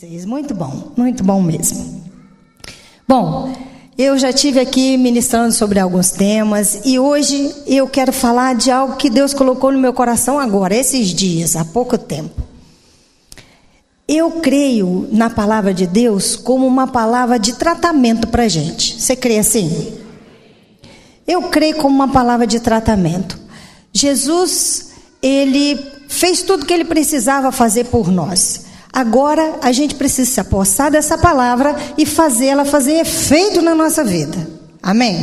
vocês. Muito bom mesmo. Bom, eu já estive aqui ministrando sobre alguns temas e hoje eu quero falar de algo que Deus colocou no meu coração agora, esses dias, há pouco tempo. Eu creio na palavra de Deus como uma palavra de tratamento para a gente. Você crê assim? Eu creio como uma palavra de tratamento. Jesus, ele fez tudo o que ele precisava fazer por nós. Agora a gente precisa se apossar dessa palavra e fazê-la fazer efeito na nossa vida. Amém?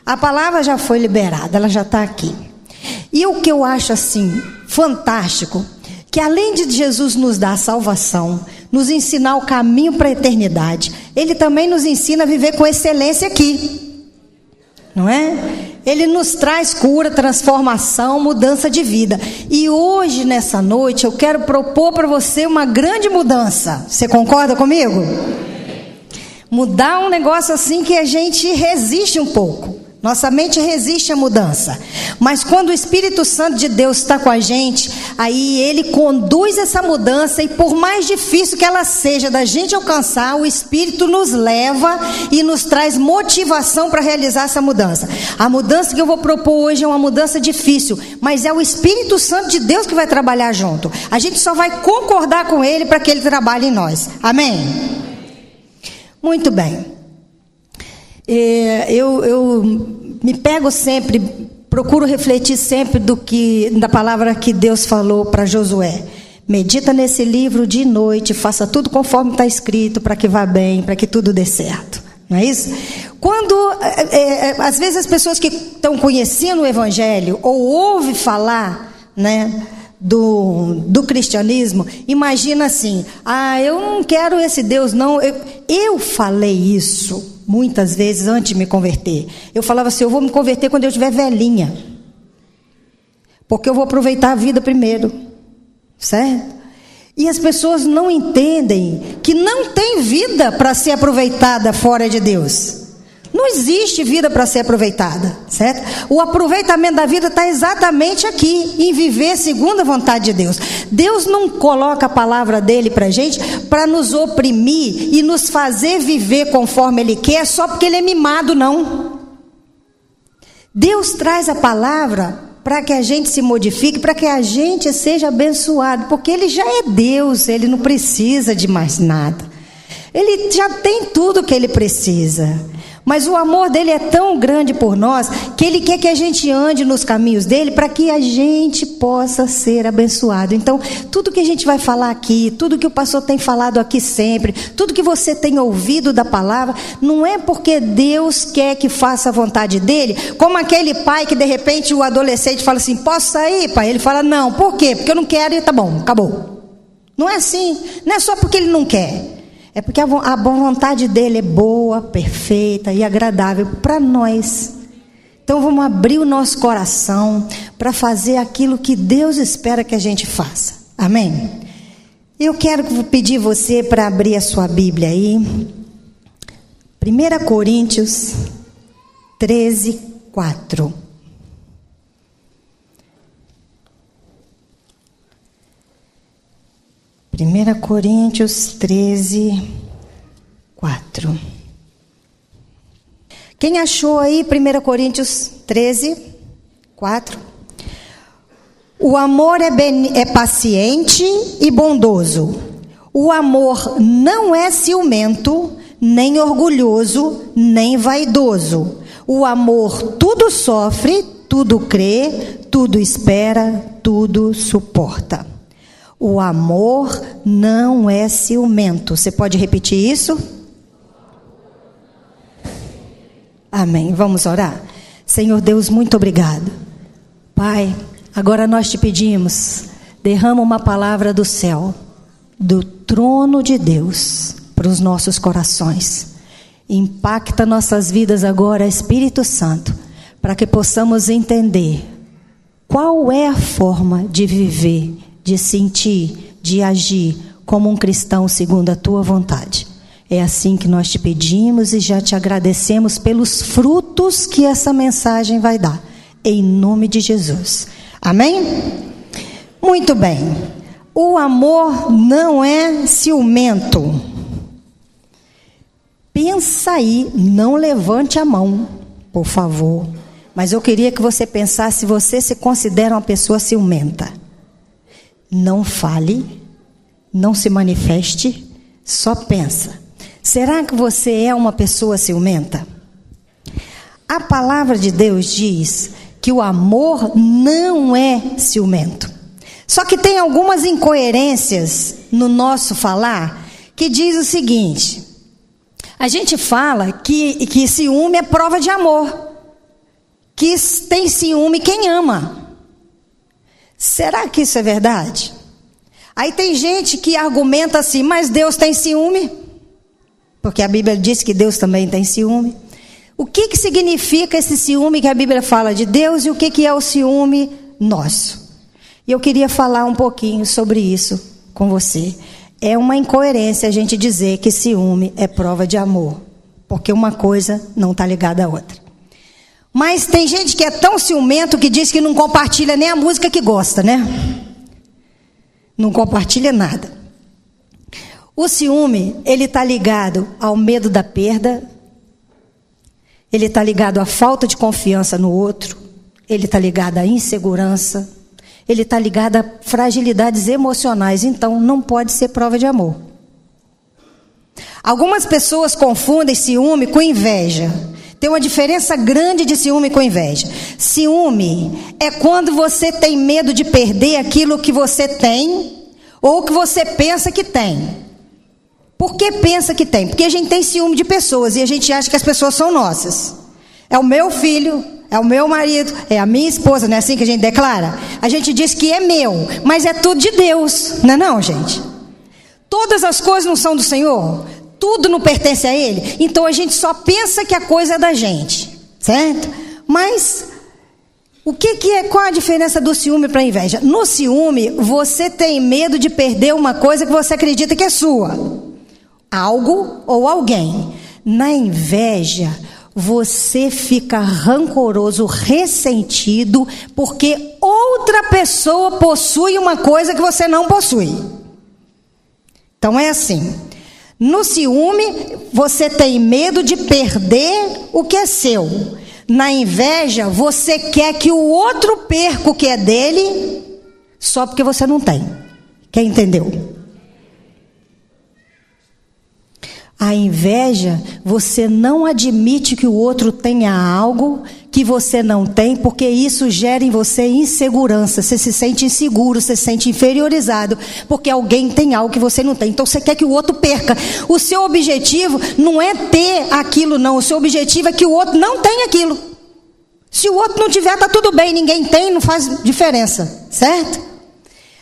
A palavra já foi liberada, ela já está aqui. E o que eu acho assim fantástico, que além de Jesus nos dar a salvação, nos ensinar o caminho para a eternidade, ele também nos ensina a viver com excelência aqui. Não é? Ele nos traz cura, transformação, mudança de vida. E hoje, nessa noite, eu quero propor para você uma grande mudança. Você concorda comigo? Mudar um negócio assim que a gente resiste um pouco. Nossa mente resiste à mudança. Mas quando o Espírito Santo de Deus está com a gente, aí ele conduz essa mudança e por mais difícil que ela seja da gente alcançar, o Espírito nos leva e nos traz motivação para realizar essa mudança. A mudança que eu vou propor hoje é uma mudança difícil, mas é o Espírito Santo de Deus que vai trabalhar junto. A gente só vai concordar com ele para que ele trabalhe em nós. Amém? Muito bem. Eu me pego sempre, procuro refletir sempre da palavra que Deus falou para Josué. Medita nesse livro de noite, faça tudo conforme está escrito, para que vá bem, para que tudo dê certo. Não é isso? Quando, às vezes as pessoas que estão conhecendo o Evangelho, ou ouvem falar, né, do cristianismo, imagina assim, eu não quero esse Deus não. Eu falei isso muitas vezes antes de me converter. Eu falava assim, eu vou me converter quando eu estiver velhinha, porque eu vou aproveitar a vida primeiro, certo? E as pessoas não entendem que não tem vida para ser aproveitada fora de Deus. Não existe vida para ser aproveitada, certo? O aproveitamento da vida está exatamente aqui, em viver segundo a vontade de Deus. Deus não coloca a palavra dele para a gente para nos oprimir e nos fazer viver conforme ele quer, só porque ele é mimado, não. Deus traz a palavra para que a gente se modifique, para que a gente seja abençoado, porque ele já é Deus, ele não precisa de mais nada. Ele já tem tudo o que ele precisa. Mas o amor dele é tão grande por nós, que ele quer que a gente ande nos caminhos dele, para que a gente possa ser abençoado. Então, tudo que a gente vai falar aqui, tudo que o pastor tem falado aqui sempre, tudo que você tem ouvido da palavra, não é porque Deus quer que faça a vontade dele, como aquele pai que de repente o adolescente fala assim, posso sair, pai? Ele fala, não, por quê? Porque eu não quero e tá bom, acabou. Não é assim, não é só porque ele não quer. É porque a boa vontade dele é boa, perfeita e agradável para nós. Então vamos abrir o nosso coração para fazer aquilo que Deus espera que a gente faça. Amém? Eu quero pedir você para abrir a sua Bíblia aí. 1 Coríntios 13, 4. Primeira Coríntios 13, 4. Quem achou aí 1 Coríntios 13, 4? O amor é paciente e bondoso. O amor não é ciumento, nem orgulhoso, nem vaidoso. O amor tudo sofre, tudo crê, tudo espera, tudo suporta. O amor não é ciumento. Você pode repetir isso? Amém. Vamos orar? Senhor Deus, muito obrigado. Pai, agora nós te pedimos, derrama uma palavra do céu, do trono de Deus, para os nossos corações. Impacta nossas vidas agora, Espírito Santo, para que possamos entender qual é a forma de viver, de sentir, de agir como um cristão segundo a tua vontade. É assim que nós te pedimos e já te agradecemos pelos frutos que essa mensagem vai dar. Em nome de Jesus. Amém? Muito bem. O amor não é ciumento. Pensa aí, não levante a mão, por favor. Mas eu queria que você pensasse se você se considera uma pessoa ciumenta. Não fale, não se manifeste, só pensa. Será que você é uma pessoa ciumenta? A palavra de Deus diz que o amor não é ciumento. Só que tem algumas incoerências no nosso falar que diz o seguinte: a gente fala que ciúme é prova de amor, que tem ciúme quem ama. Será que isso é verdade? Aí tem gente que argumenta assim, mas Deus tem ciúme? Porque a Bíblia diz que Deus também tem ciúme. O que significa esse ciúme que a Bíblia fala de Deus e o que é o ciúme nosso? E eu queria falar um pouquinho sobre isso com você. É uma incoerência a gente dizer que ciúme é prova de amor, porque uma coisa não está ligada à outra. Mas tem gente que é tão ciumento que diz que não compartilha nem a música que gosta, né? Não compartilha nada. O ciúme, ele está ligado ao medo da perda, ele está ligado à falta de confiança no outro, ele está ligado à insegurança, ele está ligado a fragilidades emocionais, então não pode ser prova de amor. Algumas pessoas confundem ciúme com inveja. Tem uma diferença grande de ciúme com inveja. Ciúme é quando você tem medo de perder aquilo que você tem ou que você pensa que tem. Por que pensa que tem? Porque a gente tem ciúme de pessoas e a gente acha que as pessoas são nossas. É o meu filho, é o meu marido, é a minha esposa, não é assim que a gente declara? A gente diz que é meu, mas é tudo de Deus, não é não, gente? Todas as coisas não são do Senhor? Tudo não pertence a Ele? Então a gente só pensa que a coisa é da gente, certo? Mas o que é, qual a diferença do ciúme para a inveja? No ciúme, você tem medo de perder uma coisa que você acredita que é sua. Algo ou alguém. Na inveja, você fica rancoroso, ressentido, porque outra pessoa possui uma coisa que você não possui. Então é assim. No ciúme, você tem medo de perder o que é seu. Na inveja, você quer que o outro perca o que é dele, só porque você não tem. Quem entendeu? A inveja, você não admite que o outro tenha algo que você não tem, porque isso gera em você insegurança. Você se sente inseguro, você se sente inferiorizado, porque alguém tem algo que você não tem. Então você quer que o outro perca. O seu objetivo não é ter aquilo, não. O seu objetivo é que o outro não tenha aquilo. Se o outro não tiver, está tudo bem. Ninguém tem, não faz diferença. Certo?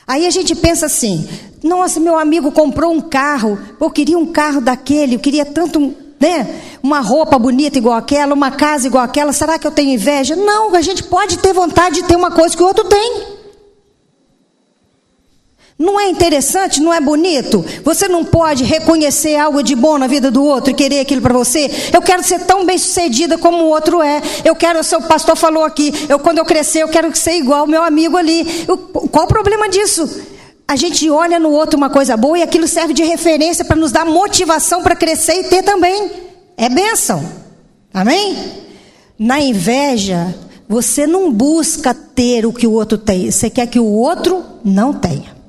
Aí a gente pensa assim: nossa, meu amigo comprou um carro, eu queria um carro daquele, eu queria tanto, né, uma roupa bonita igual aquela, uma casa igual aquela, será que eu tenho inveja? Não, a gente pode ter vontade de ter uma coisa que o outro tem. Não é interessante, não é bonito? Você não pode reconhecer algo de bom na vida do outro e querer aquilo para você? Eu quero ser tão bem sucedida como o outro é. Eu quero, o seu pastor falou aqui, quando eu crescer eu quero ser igual ao meu amigo ali. Qual o problema disso? A gente olha no outro uma coisa boa e aquilo serve de referência para nos dar motivação para crescer e ter também. É bênção. Amém? Na inveja, você não busca ter o que o outro tem. Você quer que o outro não tenha.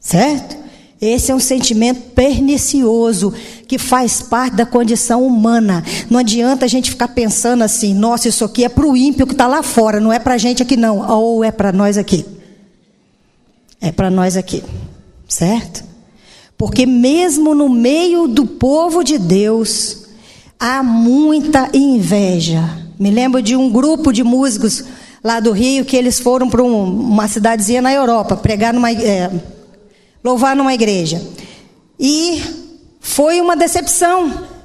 Certo? Esse é um sentimento pernicioso que faz parte da condição humana. Não adianta a gente ficar pensando assim: nossa, isso aqui é para o ímpio que está lá fora, não é para a gente aqui não. Ou é para nós aqui. É para nós aqui, certo? Porque mesmo no meio do povo de Deus, há muita inveja. Me lembro de um grupo de músicos lá do Rio, que eles foram para uma cidadezinha na Europa, louvar numa igreja. E foi uma decepção.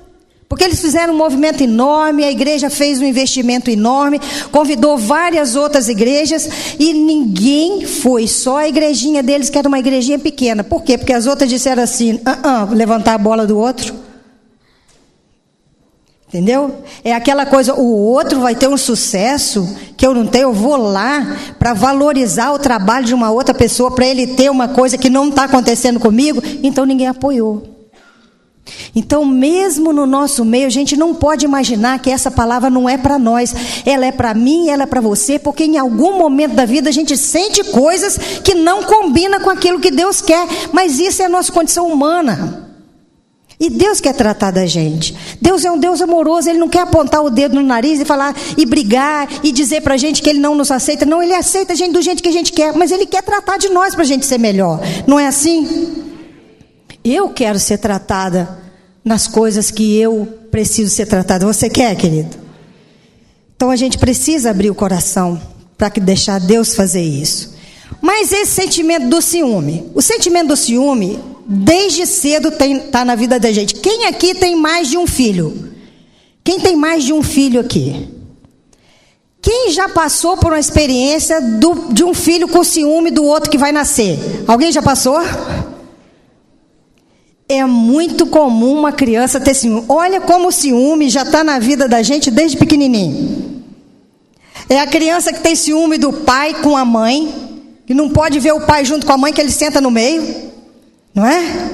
Porque eles fizeram um movimento enorme, a igreja fez um investimento enorme, convidou várias outras igrejas e ninguém foi, só a igrejinha deles, que era uma igrejinha pequena. Por quê? Porque as outras disseram assim: levantar a bola do outro. Entendeu? É aquela coisa, o outro vai ter um sucesso que eu não tenho, eu vou lá para valorizar o trabalho de uma outra pessoa, para ele ter uma coisa que não está acontecendo comigo, então ninguém apoiou. Então, mesmo no nosso meio, a gente não pode imaginar que essa palavra não é para nós, ela é para mim, ela é para você, porque em algum momento da vida a gente sente coisas que não combinam com aquilo que Deus quer, mas isso é a nossa condição humana. E Deus quer tratar da gente. Deus é um Deus amoroso, Ele não quer apontar o dedo no nariz e falar, e brigar, e dizer pra gente que Ele não nos aceita. Não, Ele aceita a gente do jeito que a gente quer, mas Ele quer tratar de nós pra gente ser melhor. Não é assim? Eu quero ser tratada nas coisas que eu preciso ser tratada. Você quer, querido? Então a gente precisa abrir o coração para deixar Deus fazer isso. Mas esse sentimento do ciúme, o sentimento do ciúme, desde cedo está na vida da gente. Quem aqui tem mais de um filho? Quem tem mais de um filho aqui? Quem já passou por uma experiência de um filho com ciúme do outro que vai nascer? Alguém já passou? É muito comum uma criança ter ciúme. Olha como o ciúme já está na vida da gente desde pequenininho. É a criança que tem ciúme do pai com a mãe, que não pode ver o pai junto com a mãe, que ele senta no meio. Não é?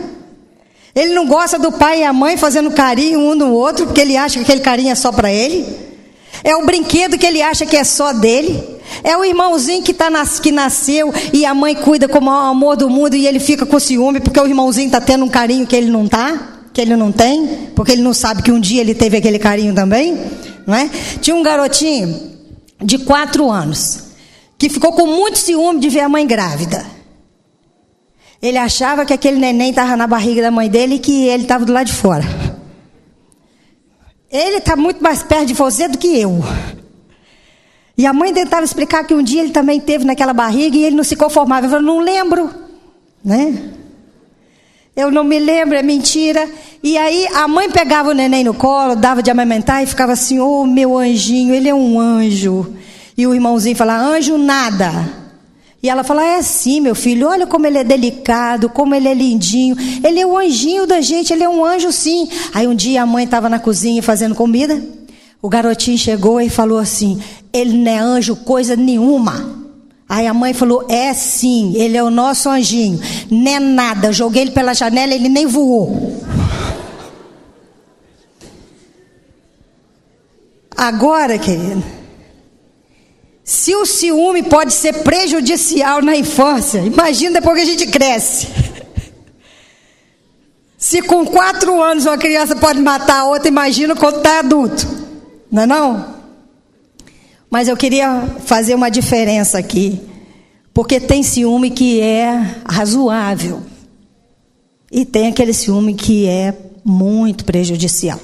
Ele não gosta do pai e a mãe fazendo carinho um no outro, porque ele acha que aquele carinho é só para ele. É o brinquedo que ele acha que é só dele. É o irmãozinho que nasceu e a mãe cuida com o maior amor do mundo e ele fica com ciúme porque o irmãozinho está tendo um carinho que ele não que ele não tem, porque ele não sabe que um dia ele teve aquele carinho também. Não é? Tinha um garotinho de 4 anos que ficou com muito ciúme de ver a mãe grávida. Ele achava que aquele neném estava na barriga da mãe dele e que ele estava do lado de fora. Ele está muito mais perto de você do que eu. E a mãe tentava explicar que um dia ele também teve naquela barriga e ele não se conformava. Ele falou, não lembro, né? Eu não me lembro, é mentira. E aí a mãe pegava o neném no colo, dava de amamentar e ficava assim, oh, meu anjinho, ele é um anjo. E o irmãozinho falava, anjo nada. E ela fala, é sim, meu filho, olha como ele é delicado, como ele é lindinho. Ele é o anjinho da gente, ele é um anjo sim. Aí um dia a mãe estava na cozinha fazendo comida. O garotinho chegou e falou assim, ele não é anjo coisa nenhuma. Aí a mãe falou, é sim, ele é o nosso anjinho. Não é nada, eu joguei ele pela janela, ele nem voou. Agora, querido, se o ciúme pode ser prejudicial na infância, imagina depois que a gente cresce. Se com 4 anos uma criança pode matar a outra, imagina quando está adulto. Não é não? Mas eu queria fazer uma diferença aqui. Porque tem ciúme que é razoável. E tem aquele ciúme que é muito prejudicial.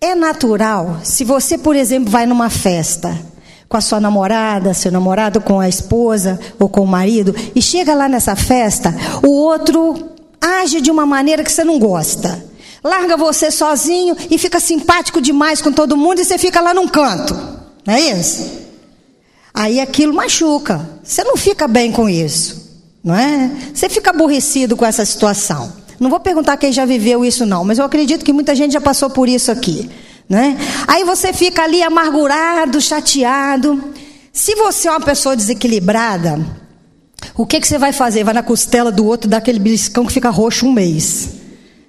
É natural, se você, por exemplo, vai numa festa com a sua namorada, seu namorado, com a esposa ou com o marido, e chega lá nessa festa, o outro age de uma maneira que você não gosta. Larga você sozinho e fica simpático demais com todo mundo e você fica lá num canto. Não é isso? Aí aquilo machuca. Você não fica bem com isso. Não é? Você fica aborrecido com essa situação. Não vou perguntar quem já viveu isso não, mas eu acredito que muita gente já passou por isso aqui. Né? Aí você fica ali amargurado, chateado. Se você é uma pessoa desequilibrada, o que você vai fazer? Vai na costela do outro, dá aquele beliscão que fica roxo um mês,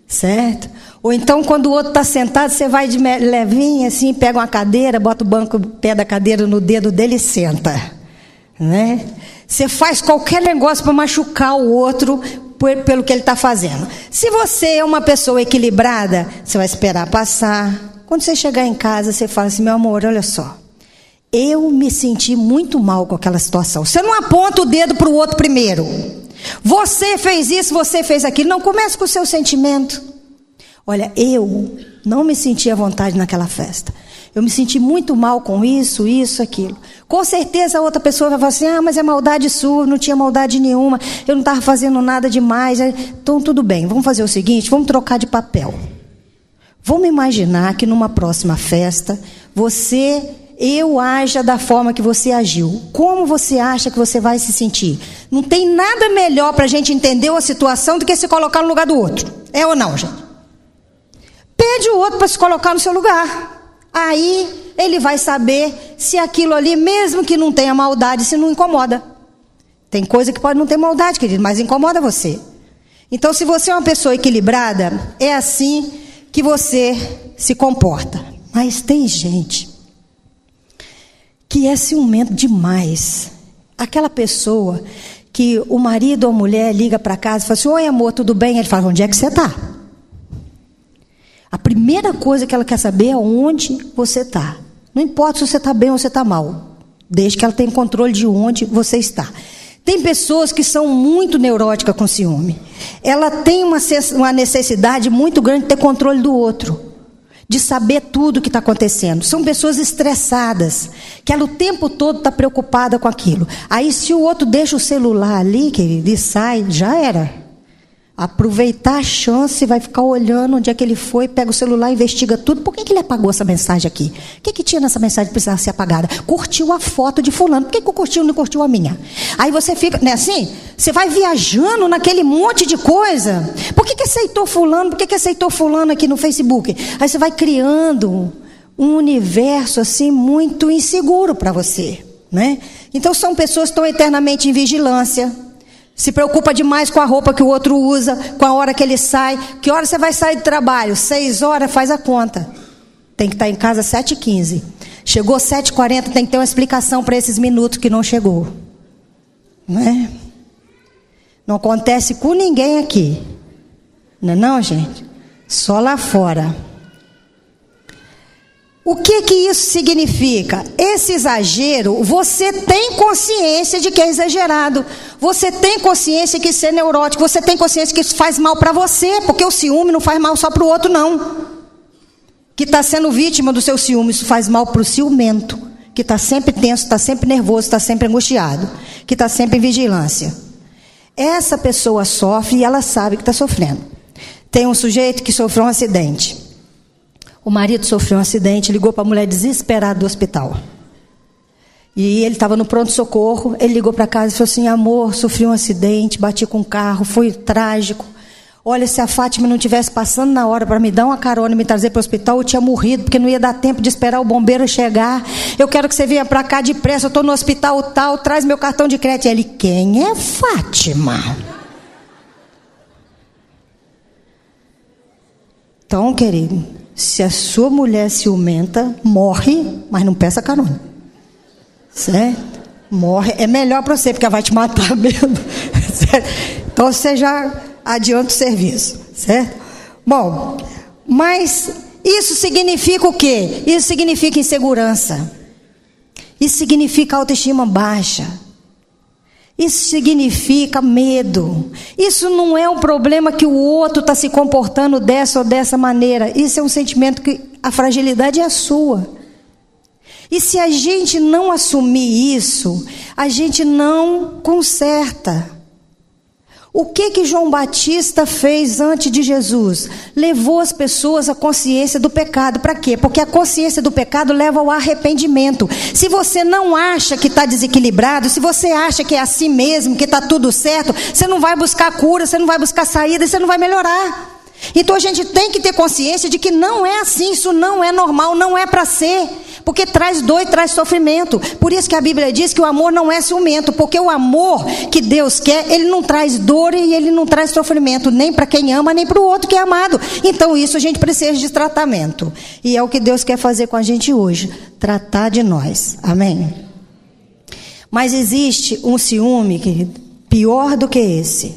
certo? Ou então quando o outro está sentado, você vai de levinho assim, pega uma cadeira, bota o pé da cadeira no dedo dele e senta, né? Você faz qualquer negócio para machucar o outro pelo que ele está fazendo. Se você é uma pessoa equilibrada, você vai esperar passar. Quando você chegar em casa, você fala assim, meu amor, olha só, eu me senti muito mal com aquela situação. Você não aponta o dedo para o outro primeiro. Você fez isso, você fez aquilo. Não, comece com o seu sentimento. Olha, eu não me senti à vontade naquela festa. Eu me senti muito mal com isso, aquilo. Com certeza a outra pessoa vai falar assim, mas é maldade sua, não tinha maldade nenhuma, eu não estava fazendo nada demais. Então tudo bem, vamos fazer o seguinte, vamos trocar de papel. Vamos imaginar que numa próxima festa, eu haja da forma que você agiu. Como você acha que você vai se sentir? Não tem nada melhor para a gente entender a situação do que se colocar no lugar do outro. É ou não, gente? pede o outro para se colocar no seu lugar. Aí ele vai saber se aquilo ali, mesmo que não tenha maldade, se não incomoda. Tem coisa que pode não ter maldade, querido, mas incomoda você. Então, se você é uma pessoa equilibrada, é assim que você se comporta. Mas tem gente que é ciumento demais. Aquela pessoa que o marido ou a mulher liga para casa e fala assim: oi amor, tudo bem? Ele fala: onde é que você está? A primeira coisa que ela quer saber é onde você está. Não importa se você está bem ou você está mal, desde que ela tenha controle de onde você está. Tem pessoas que são muito neuróticas com ciúme. Ela tem uma necessidade muito grande de ter controle do outro, de saber tudo o que está acontecendo. São pessoas estressadas, que ela o tempo todo está preocupada com aquilo. Aí se o outro deixa o celular ali, querido, e sai, já era. Aproveitar a chance, vai ficar olhando onde é que ele foi, pega o celular, investiga tudo. Por que ele apagou essa mensagem aqui? O que tinha nessa mensagem que precisava ser apagada? Curtiu a foto de fulano. Por que curtiu e não curtiu a minha? Aí você fica, não é assim? Você vai viajando naquele monte de coisa. Por que aceitou fulano? Por que aceitou fulano aqui no Facebook? Aí você vai criando um universo assim muito inseguro para você, né? Então são pessoas que estão eternamente em vigilância. Se preocupa demais com a roupa que o outro usa, com a hora que ele sai. Que hora você vai sair do trabalho? 6 horas, faz a conta. Tem que estar em casa 7h15. Chegou 7h40, tem que ter uma explicação para esses minutos que não chegou. Não é? Não acontece com ninguém aqui. Não é não, gente? Só lá fora. O que isso significa? Esse exagero, você tem consciência de que é exagerado. Você tem consciência que isso é neurótico. Você tem consciência que isso faz mal para você. Porque o ciúme não faz mal só para o outro, não. Que está sendo vítima do seu ciúme, isso faz mal para o ciumento. Que está sempre tenso, está sempre nervoso, está sempre angustiado. Que está sempre em vigilância. Essa pessoa sofre e ela sabe que está sofrendo. Tem um sujeito que sofreu um acidente. O marido sofreu um acidente, ligou para a mulher desesperada do hospital. E ele estava no pronto-socorro, ele ligou para casa e falou assim: amor, sofri um acidente, bati com um carro, foi trágico. Olha, se a Fátima não estivesse passando na hora para me dar uma carona e me trazer para o hospital, eu tinha morrido, porque não ia dar tempo de esperar o bombeiro chegar. Eu quero que você venha para cá depressa, eu estou no hospital tal, traz meu cartão de crédito. E ele: quem é Fátima? Então, querido, se a sua mulher ciumenta, morre, mas não peça carona. Certo? Morre, é melhor para você, porque ela vai te matar mesmo. Certo? Então você já adianta o serviço. Certo? Bom, mas isso significa o quê? Isso significa insegurança. Isso significa autoestima baixa. Isso significa medo. Isso não é um problema que o outro está se comportando dessa ou dessa maneira. Isso é um sentimento que a fragilidade é a sua. E se a gente não assumir isso, a gente não conserta. O que João Batista fez antes de Jesus? Levou as pessoas à consciência do pecado. Para quê? Porque a consciência do pecado leva ao arrependimento. Se você não acha que está desequilibrado, se você acha que é assim mesmo, que está tudo certo, você não vai buscar cura, você não vai buscar saída, você não vai melhorar. Então a gente tem que ter consciência de que não é assim, isso não é normal, não é para ser. Porque traz dor e traz sofrimento. Por isso que a Bíblia diz que o amor não é ciumento. Porque o amor que Deus quer, ele não traz dor e ele não traz sofrimento. Nem para quem ama, nem para o outro que é amado. Então isso a gente precisa de tratamento. E é o que Deus quer fazer com a gente hoje. Tratar de nós. Amém? Mas existe um ciúme que pior do que esse.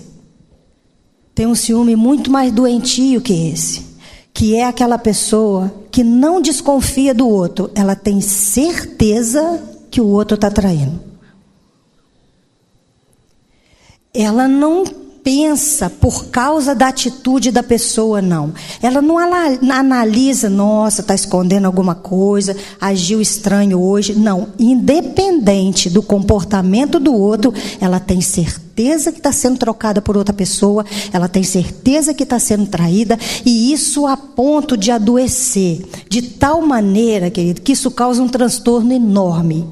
Tem um ciúme muito mais doentio que esse. Que é aquela pessoa que não desconfia do outro. Ela tem certeza que o outro está traindo. Ela não pensa por causa da atitude da pessoa, não. Ela não analisa, nossa, está escondendo alguma coisa, agiu estranho hoje. Não, independente do comportamento do outro, ela tem certeza que está sendo trocada por outra pessoa, ela tem certeza que está sendo traída, e isso a ponto de adoecer, de tal maneira, querido, que isso causa um transtorno enorme.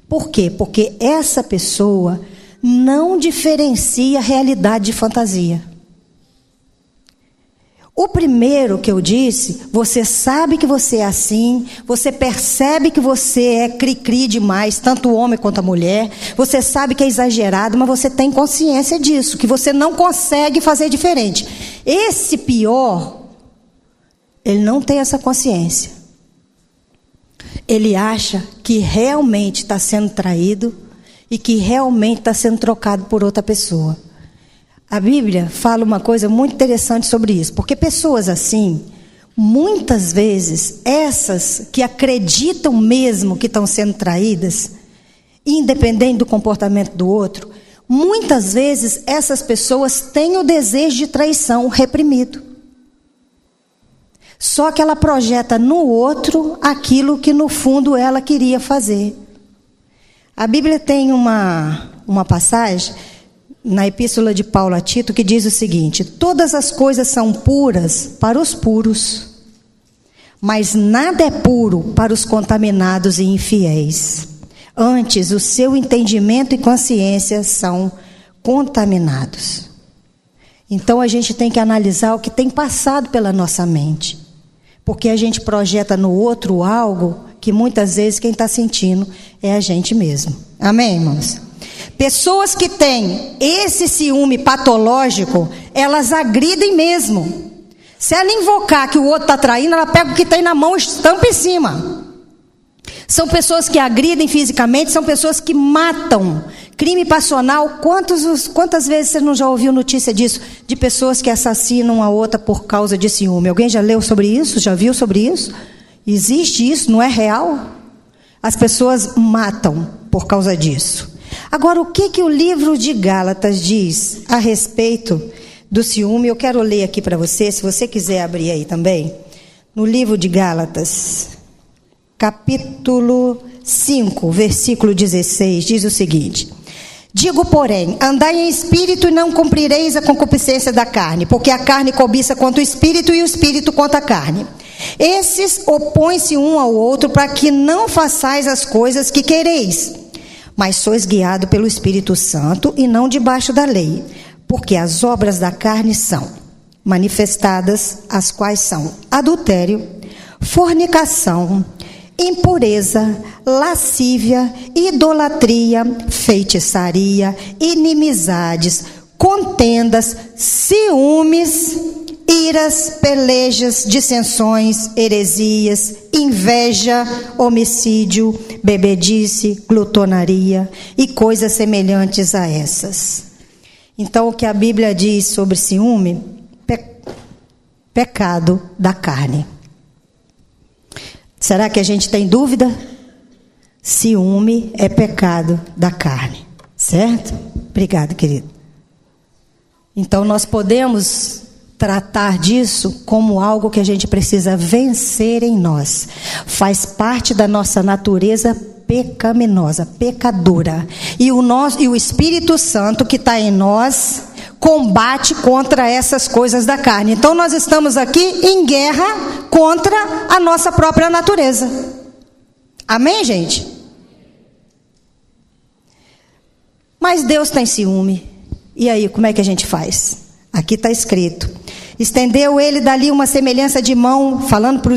Por quê? Porque essa pessoa não diferencia realidade de fantasia. O primeiro que eu disse, você sabe que você é assim, você percebe que você é cri-cri demais, tanto o homem quanto a mulher, você sabe que é exagerado, mas você tem consciência disso, que você não consegue fazer diferente. Esse pior, ele não tem essa consciência. Ele acha que realmente está sendo traído e que realmente está sendo trocado por outra pessoa. A Bíblia fala uma coisa muito interessante sobre isso, porque pessoas assim, muitas vezes, essas que acreditam mesmo que estão sendo traídas, independente do comportamento do outro, muitas vezes essas pessoas têm o desejo de traição reprimido. Só que ela projeta no outro aquilo que no fundo ela queria fazer. A Bíblia tem uma passagem na epístola de Paulo a Tito, que diz o seguinte: todas as coisas são puras para os puros, mas nada é puro para os contaminados e infiéis. Antes, o seu entendimento e consciência são contaminados. Então, a gente tem que analisar o que tem passado pela nossa mente, porque a gente projeta no outro algo que muitas vezes quem está sentindo é a gente mesmo. Amém, irmãos? Pessoas que têm esse ciúme patológico, elas agridem mesmo. Se ela invocar que o outro está traindo, ela pega o que tem na mão e estampa em cima. São pessoas que agridem fisicamente, são pessoas que matam. Crime passional, quantas vezes você não já ouviu notícia disso? De pessoas que assassinam a outra por causa de ciúme. Alguém já leu sobre isso? Já viu sobre isso? Existe isso? Não é real? As pessoas matam por causa disso. Agora, o que o livro de Gálatas diz a respeito do ciúme? Eu quero ler aqui para você, se você quiser abrir aí também. No livro de Gálatas, capítulo 5, versículo 16, diz o seguinte: digo, porém, andai em espírito e não cumprireis a concupiscência da carne, porque a carne cobiça contra o espírito e o espírito contra a carne. Esses opõem-se um ao outro para que não façais as coisas que quereis. Mas sois guiado pelo Espírito Santo e não debaixo da lei, porque as obras da carne são manifestadas, as quais são adultério, fornicação, impureza, lascívia, idolatria, feitiçaria, inimizades, contendas, ciúmes, iras, pelejas, dissensões, heresias, inveja, homicídio, bebedice, glutonaria e coisas semelhantes a essas. Então, o que a Bíblia diz sobre ciúme? Pecado da carne. Será que a gente tem dúvida? Ciúme é pecado da carne, certo? Obrigado, querido. Então, nós podemos tratar disso como algo que a gente precisa vencer em nós. Faz parte da nossa natureza pecaminosa, pecadora. E o Espírito Santo que está em nós combate contra essas coisas da carne. Então nós estamos aqui em guerra contra a nossa própria natureza. Amém, gente? Mas Deus tem ciúme. E aí, como é que a gente faz? Aqui está escrito: estendeu ele dali uma semelhança de mão, falando para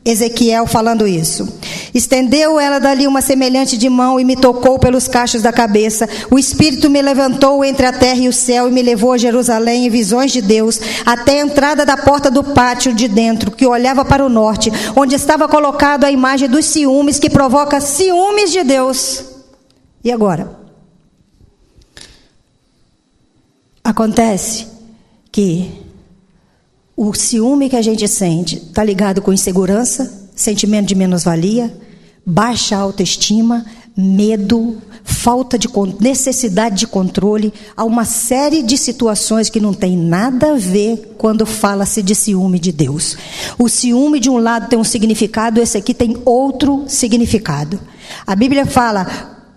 Ezequiel, falando isso. Estendeu ela dali uma semelhante de mão e me tocou pelos cachos da cabeça. O Espírito me levantou entre a terra e o céu e me levou a Jerusalém em visões de Deus, até a entrada da porta do pátio de dentro, que olhava para o norte, onde estava colocado a imagem dos ciúmes, que provoca ciúmes de Deus. E agora? Acontece que o ciúme que a gente sente está ligado com insegurança, sentimento de menos-valia, baixa autoestima, medo, falta de necessidade de controle. Há uma série de situações que não tem nada a ver quando fala-se de ciúme de Deus. O ciúme de um lado tem um significado, esse aqui tem outro significado. A Bíblia fala: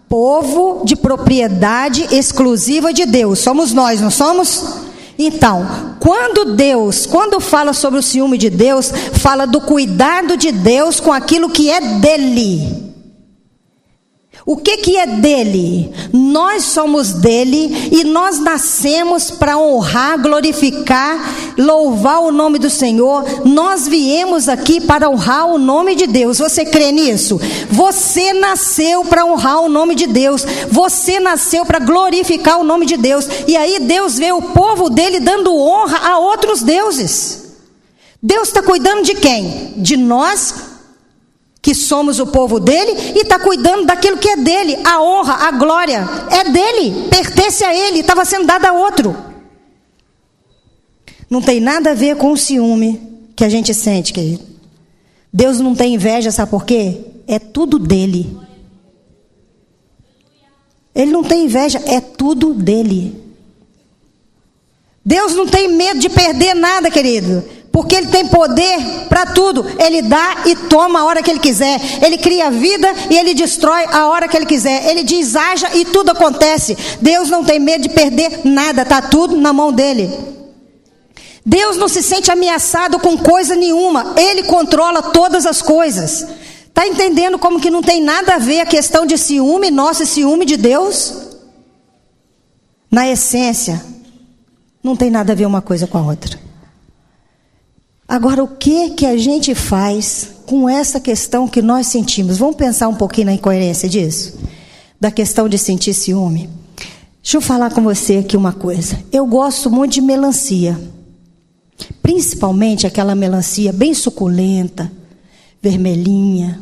povo de propriedade exclusiva de Deus. Somos nós, não somos? Então, quando fala sobre o ciúme de Deus, fala do cuidado de Deus com aquilo que é dele. O que é dele? Nós somos dele e nós nascemos para honrar, glorificar, louvar o nome do Senhor. Nós viemos aqui para honrar o nome de Deus. Você crê nisso? Você nasceu para honrar o nome de Deus. Você nasceu para glorificar o nome de Deus. E aí Deus vê o povo dele dando honra a outros deuses. Deus está cuidando de quem? De nós, que somos o povo dele, e está cuidando daquilo que é dele. A honra, a glória é dele, pertence a ele, estava sendo dada a outro. Não tem nada a ver com o ciúme que a gente sente, querido. Deus não tem inveja, sabe por quê? É tudo dele. Ele não tem inveja, é tudo dele. Deus não tem medo de perder nada, querido, porque Ele tem poder para tudo. Ele dá e toma a hora que Ele quiser. Ele cria a vida e Ele destrói a hora que Ele quiser. Ele diz haja e tudo acontece. Deus não tem medo de perder nada, está tudo na mão dEle. Deus não se sente ameaçado com coisa nenhuma. Ele controla todas as coisas. Está entendendo como que não tem nada a ver a questão de ciúme nosso e ciúme de Deus? Na essência, não tem nada a ver uma coisa com a outra. Agora, o que a gente faz com essa questão que nós sentimos? Vamos pensar um pouquinho na incoerência disso? Da questão de sentir ciúme. Deixa eu falar com você aqui uma coisa. Eu gosto muito de melancia. Principalmente aquela melancia bem suculenta, vermelhinha.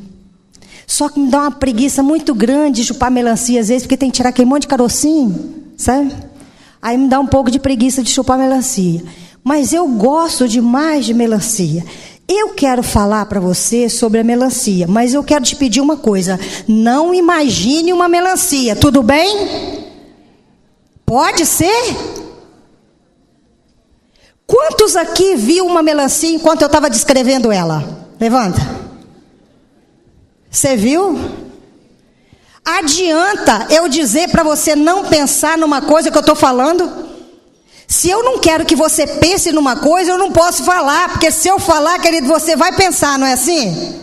Só que me dá uma preguiça muito grande de chupar melancia às vezes, porque tem que tirar aquele monte de carocinho, sabe? Aí me dá um pouco de preguiça de chupar melancia. Mas eu gosto demais de melancia. Eu quero falar para você sobre a melancia, mas eu quero te pedir uma coisa. Não imagine uma melancia, tudo bem? Pode ser? Quantos aqui viu uma melancia enquanto eu estava descrevendo ela? Levanta. Você viu? Adianta eu dizer para você não pensar numa coisa que eu estou falando? Se eu não quero que você pense numa coisa, eu não posso falar, porque se eu falar, querido, você vai pensar, não é assim?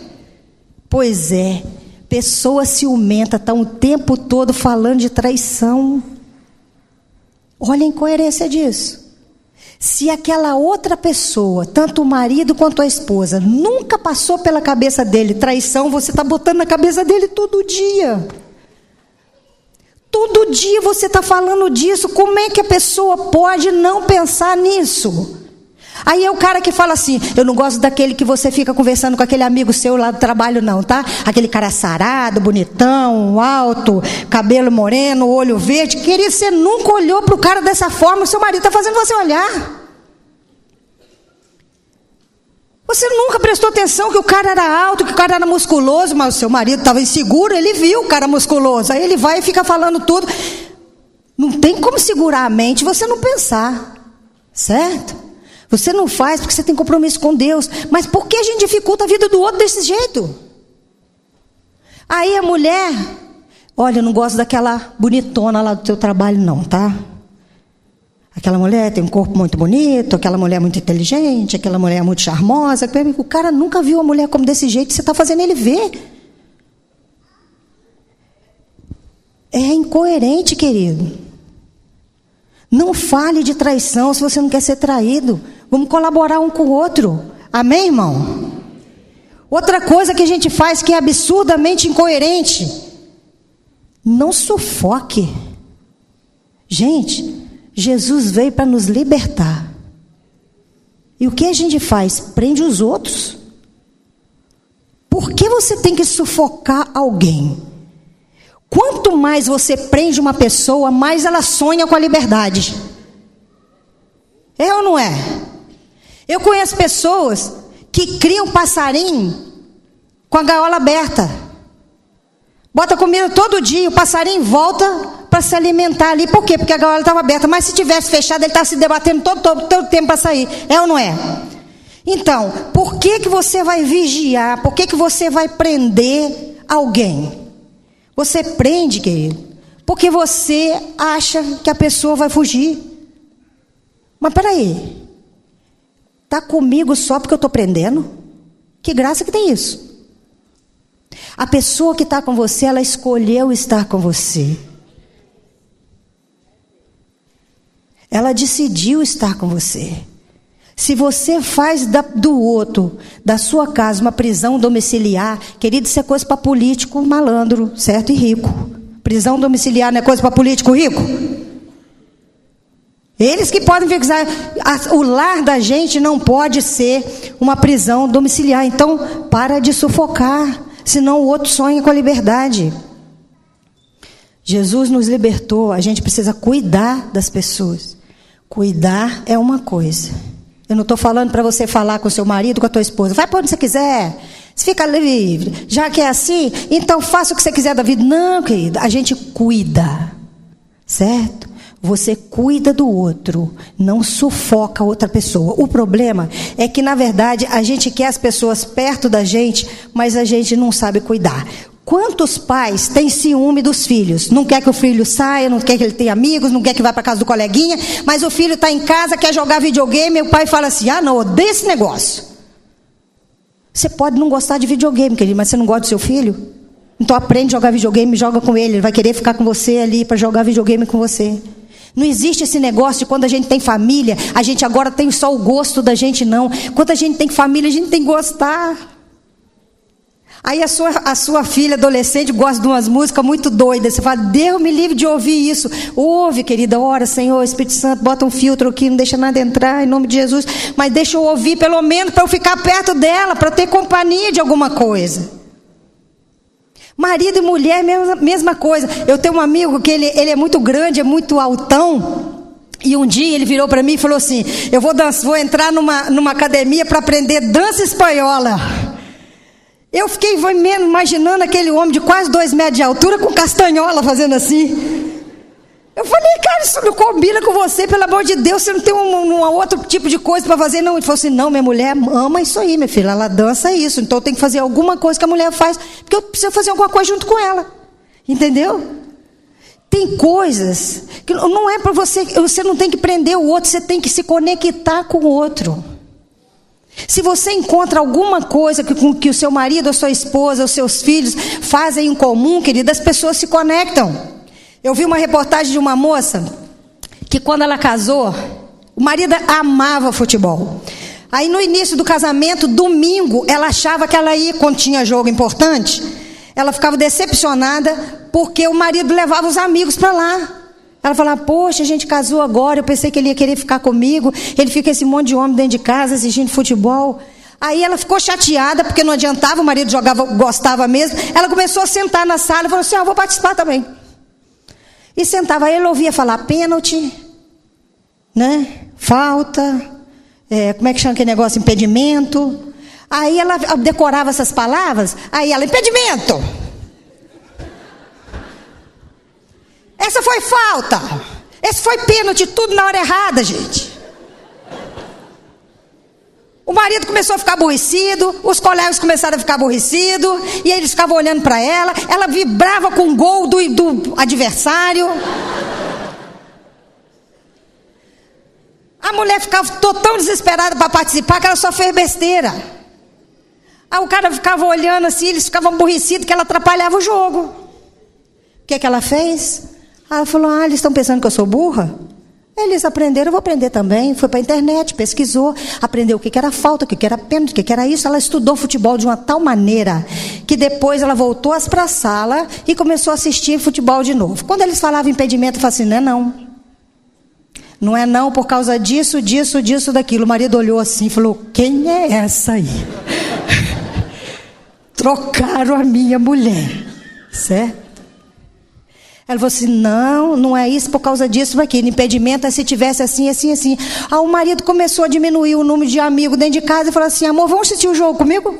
Pois é, pessoa ciumenta está o tempo todo falando de traição. Olha a incoerência disso. Se aquela outra pessoa, tanto o marido quanto a esposa, nunca passou pela cabeça dele traição, você está botando na cabeça dele todo dia. Todo dia você está falando disso. Como é que a pessoa pode não pensar nisso? Aí é o cara que fala assim: eu não gosto daquele que você fica conversando com aquele amigo seu lá do trabalho não, tá? Aquele cara sarado, bonitão, alto, cabelo moreno, olho verde. Querido, você nunca olhou para o cara dessa forma. O seu marido está fazendo você olhar. Você nunca prestou atenção que o cara era alto, que o cara era musculoso, mas o seu marido estava inseguro, ele viu o cara musculoso. Aí ele vai e fica falando tudo. Não tem como segurar a mente você não pensar, certo? Você não faz porque você tem compromisso com Deus. Mas por que a gente dificulta a vida do outro desse jeito? Aí a mulher: olha, eu não gosto daquela bonitona lá do teu trabalho não, tá? Aquela mulher tem um corpo muito bonito, aquela mulher é muito inteligente, aquela mulher é muito charmosa. O cara nunca viu a mulher como desse jeito, você está fazendo ele ver. É incoerente, querido. Não fale de traição se você não quer ser traído. Vamos colaborar um com o outro. Amém, irmão? Outra coisa que a gente faz que é absurdamente incoerente: não sufoque. Gente, Jesus veio para nos libertar. E o que a gente faz? Prende os outros. Por que você tem que sufocar alguém? Quanto mais você prende uma pessoa, mais ela sonha com a liberdade. É ou não é? Eu conheço pessoas que criam passarinho com a gaiola aberta. Bota comida todo dia, o passarinho volta para se alimentar ali. Por quê? Porque a gaiola estava aberta. Mas se tivesse fechado, ele estava se debatendo todo tempo para sair. É ou não é? Então, por que você vai vigiar? Por que você vai prender alguém? Você prende, querido, porque você acha que a pessoa vai fugir. Mas peraí, está comigo só porque eu estou prendendo? Que graça que tem isso? A pessoa que está com você, ela escolheu estar com você. Ela decidiu estar com você. Se você faz do outro, da sua casa, uma prisão domiciliar, querido, isso é coisa para político malandro, certo? E rico. Prisão domiciliar não é coisa para político rico? Eles que podem fixar. O lar da gente não pode ser uma prisão domiciliar. Então, para de sufocar, senão o outro sonha com a liberdade. Jesus nos libertou, a gente precisa cuidar das pessoas. Cuidar é uma coisa. Eu não estou falando para você falar com seu marido, com a tua esposa. Vai para onde você quiser. Você fica livre. Já que é assim, então faça o que você quiser da vida. Não, querida. A gente cuida. Certo? Você cuida do outro. Não sufoca a outra pessoa. O problema é que, na verdade, a gente quer as pessoas perto da gente, mas a gente não sabe cuidar. Quantos pais têm ciúme dos filhos? Não quer que o filho saia, não quer que ele tenha amigos, não quer que vá para casa do coleguinha, mas o filho está em casa, quer jogar videogame, e o pai fala assim, não, odeio esse negócio. Você pode não gostar de videogame, querido, mas você não gosta do seu filho? Então aprende a jogar videogame, joga com ele vai querer ficar com você ali para jogar videogame com você. Não existe esse negócio de quando a gente tem família, a gente agora tem só o gosto da gente, não. Quando a gente tem família, a gente tem que gostar. Aí a sua filha adolescente gosta de umas músicas muito doidas. Você fala, Deus me livre de ouvir isso. Ouve, querida, ora, Senhor, Espírito Santo, bota um filtro aqui, não deixa nada entrar, em nome de Jesus. Mas deixa eu ouvir, pelo menos, para eu ficar perto dela, para ter companhia de alguma coisa. Marido e mulher, mesma coisa. Eu tenho um amigo que ele é muito grande, é muito altão. E um dia ele virou para mim e falou assim, eu vou entrar numa academia para aprender dança espanhola. Eu fiquei imaginando aquele homem de quase 2 metros de altura com castanhola fazendo assim. Eu falei, cara, isso não combina com você, pelo amor de Deus, você não tem um outro tipo de coisa para fazer, não. Ele falou assim, não, minha mulher ama isso aí, minha filha, ela dança isso, então eu tenho que fazer alguma coisa que a mulher faz, porque eu preciso fazer alguma coisa junto com ela, entendeu? Tem coisas que não é para você não tem que prender o outro, você tem que se conectar com o outro. Se você encontra alguma coisa que o seu marido, a sua esposa, os seus filhos fazem em comum, querida, as pessoas se conectam. Eu vi uma reportagem de uma moça que quando ela casou, o marido amava futebol. Aí no início do casamento, domingo, ela achava que ela ia, quando tinha jogo importante, ela ficava decepcionada porque o marido levava os amigos para lá. Ela falava, poxa, a gente casou agora, eu pensei que ele ia querer ficar comigo, ele fica esse monte de homem dentro de casa assistindo futebol. Aí ela ficou chateada, porque não adiantava, o marido gostava mesmo. Ela começou a sentar na sala e falou assim, eu vou participar também. E sentava, aí ele ouvia falar pênalti, né? Falta, como é que chama aquele negócio? Impedimento. Aí ela decorava essas palavras, aí ela, impedimento! Essa foi falta. Esse foi pênalti, tudo na hora errada, gente. O marido começou a ficar aborrecido, os colegas começaram a ficar aborrecidos, e eles ficavam olhando para ela, ela vibrava com o gol do adversário. A mulher ficava tão desesperada para participar que ela só fez besteira. Aí o cara ficava olhando assim, eles ficavam aborrecidos que ela atrapalhava o jogo. O que ela fez? Ela falou, eles estão pensando que eu sou burra? Eles aprenderam, eu vou aprender também. Foi para a internet, pesquisou, aprendeu o que era falta, o que era pênalti, o que era isso. Ela estudou futebol de uma tal maneira que depois ela voltou para a sala e começou a assistir futebol de novo. Quando eles falavam impedimento, eu falei assim, não é não. Não é não por causa disso, daquilo. O marido olhou assim e falou, quem é essa aí? Trocaram a minha mulher, certo? Ela falou assim, não é isso por causa disso daqui. Impedimento é se tivesse assim. Aí o marido começou a diminuir o número de amigos dentro de casa e falou assim, amor, vamos assistir o jogo comigo?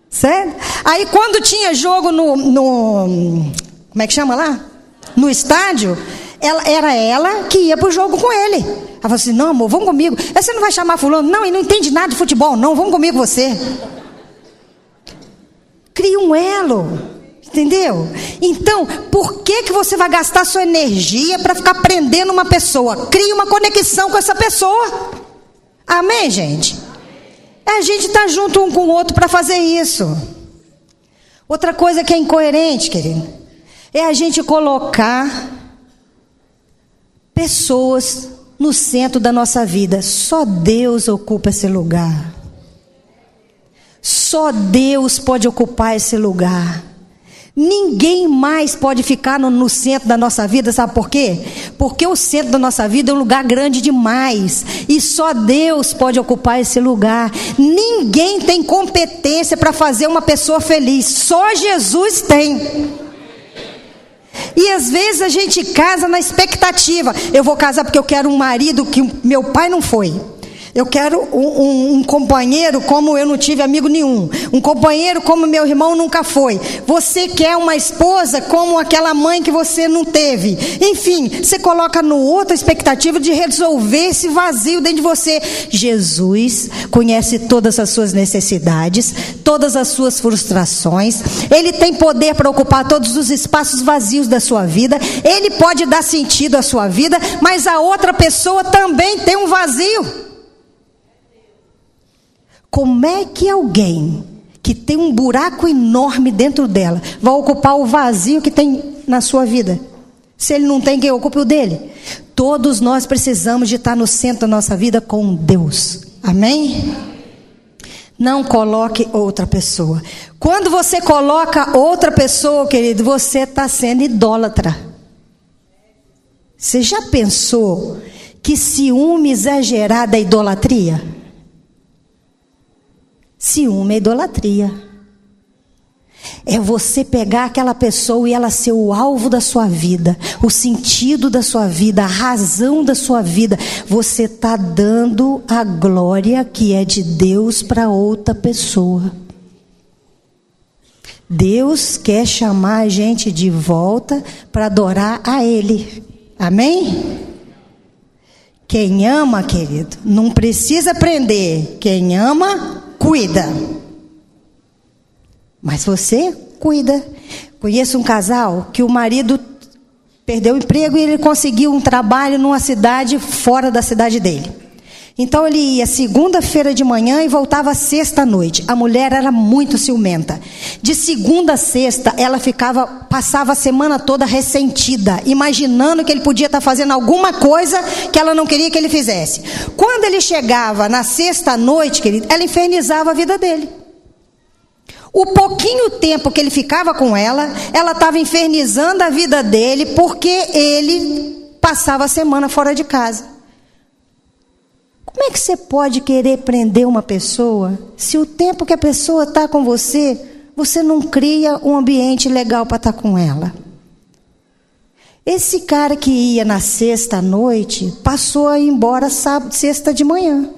Sério? Aí quando tinha jogo no como é que chama lá? No estádio, era ela que ia pro jogo com ele. Ela falou assim, não amor, vamos comigo. Você não vai chamar fulano? Não, ele não entende nada de futebol, não, vamos comigo você. Cria um elo. Entendeu? Então, por que você vai gastar sua energia para ficar prendendo uma pessoa? Crie uma conexão com essa pessoa. Amém, gente? A gente está junto um com o outro para fazer isso. Outra coisa que é incoerente, querido, é a gente colocar pessoas no centro da nossa vida. Só Deus ocupa esse lugar. Só Deus pode ocupar esse lugar. Ninguém mais pode ficar no centro da nossa vida, sabe por quê? Porque o centro da nossa vida é um lugar grande demais, e só Deus pode ocupar esse lugar. Ninguém tem competência para fazer uma pessoa feliz, só Jesus tem. E às vezes a gente casa na expectativa: eu vou casar porque eu quero um marido que meu pai não foi. Eu quero um companheiro como eu não tive amigo nenhum. Um companheiro como meu irmão nunca foi. Você quer uma esposa como aquela mãe que você não teve. Enfim, você coloca no outro a expectativa de resolver esse vazio dentro de você. Jesus conhece todas as suas necessidades, todas as suas frustrações. Ele tem poder para ocupar todos os espaços vazios da sua vida. Ele pode dar sentido à sua vida, mas a outra pessoa também tem um vazio. Como é que alguém que tem um buraco enorme dentro dela vai ocupar o vazio que tem na sua vida? Se ele não tem, quem ocupe o dele? Todos nós precisamos de estar no centro da nossa vida com Deus. Amém? Não coloque outra pessoa. Quando você coloca outra pessoa, querido, você está sendo idólatra. Você já pensou que ciúme exagerado é idolatria? Ciúme é idolatria. É você pegar aquela pessoa e ela ser o alvo da sua vida, o sentido da sua vida, a razão da sua vida. Você está dando a glória que é de Deus para outra pessoa. Deus quer chamar a gente de volta para adorar a Ele. Amém? Quem ama, querido, não precisa aprender. Quem ama, cuida. Mas você cuida. Conheço um casal que o marido perdeu o emprego e ele conseguiu um trabalho numa cidade fora da cidade dele. Então ele ia segunda-feira de manhã e voltava sexta à noite. A mulher era muito ciumenta. De segunda a sexta ela passava a semana toda ressentida, imaginando que ele podia estar fazendo alguma coisa que ela não queria que ele fizesse. Quando ele chegava na sexta à noite, querido, ela infernizava a vida dele. O pouquinho tempo que ele ficava com ela estava infernizando a vida dele, porque ele passava a semana fora de casa. Como é que você pode querer prender uma pessoa se o tempo que a pessoa está com você, você não cria um ambiente legal para estar com ela? Esse cara que ia na sexta à noite passou a ir embora sexta de manhã.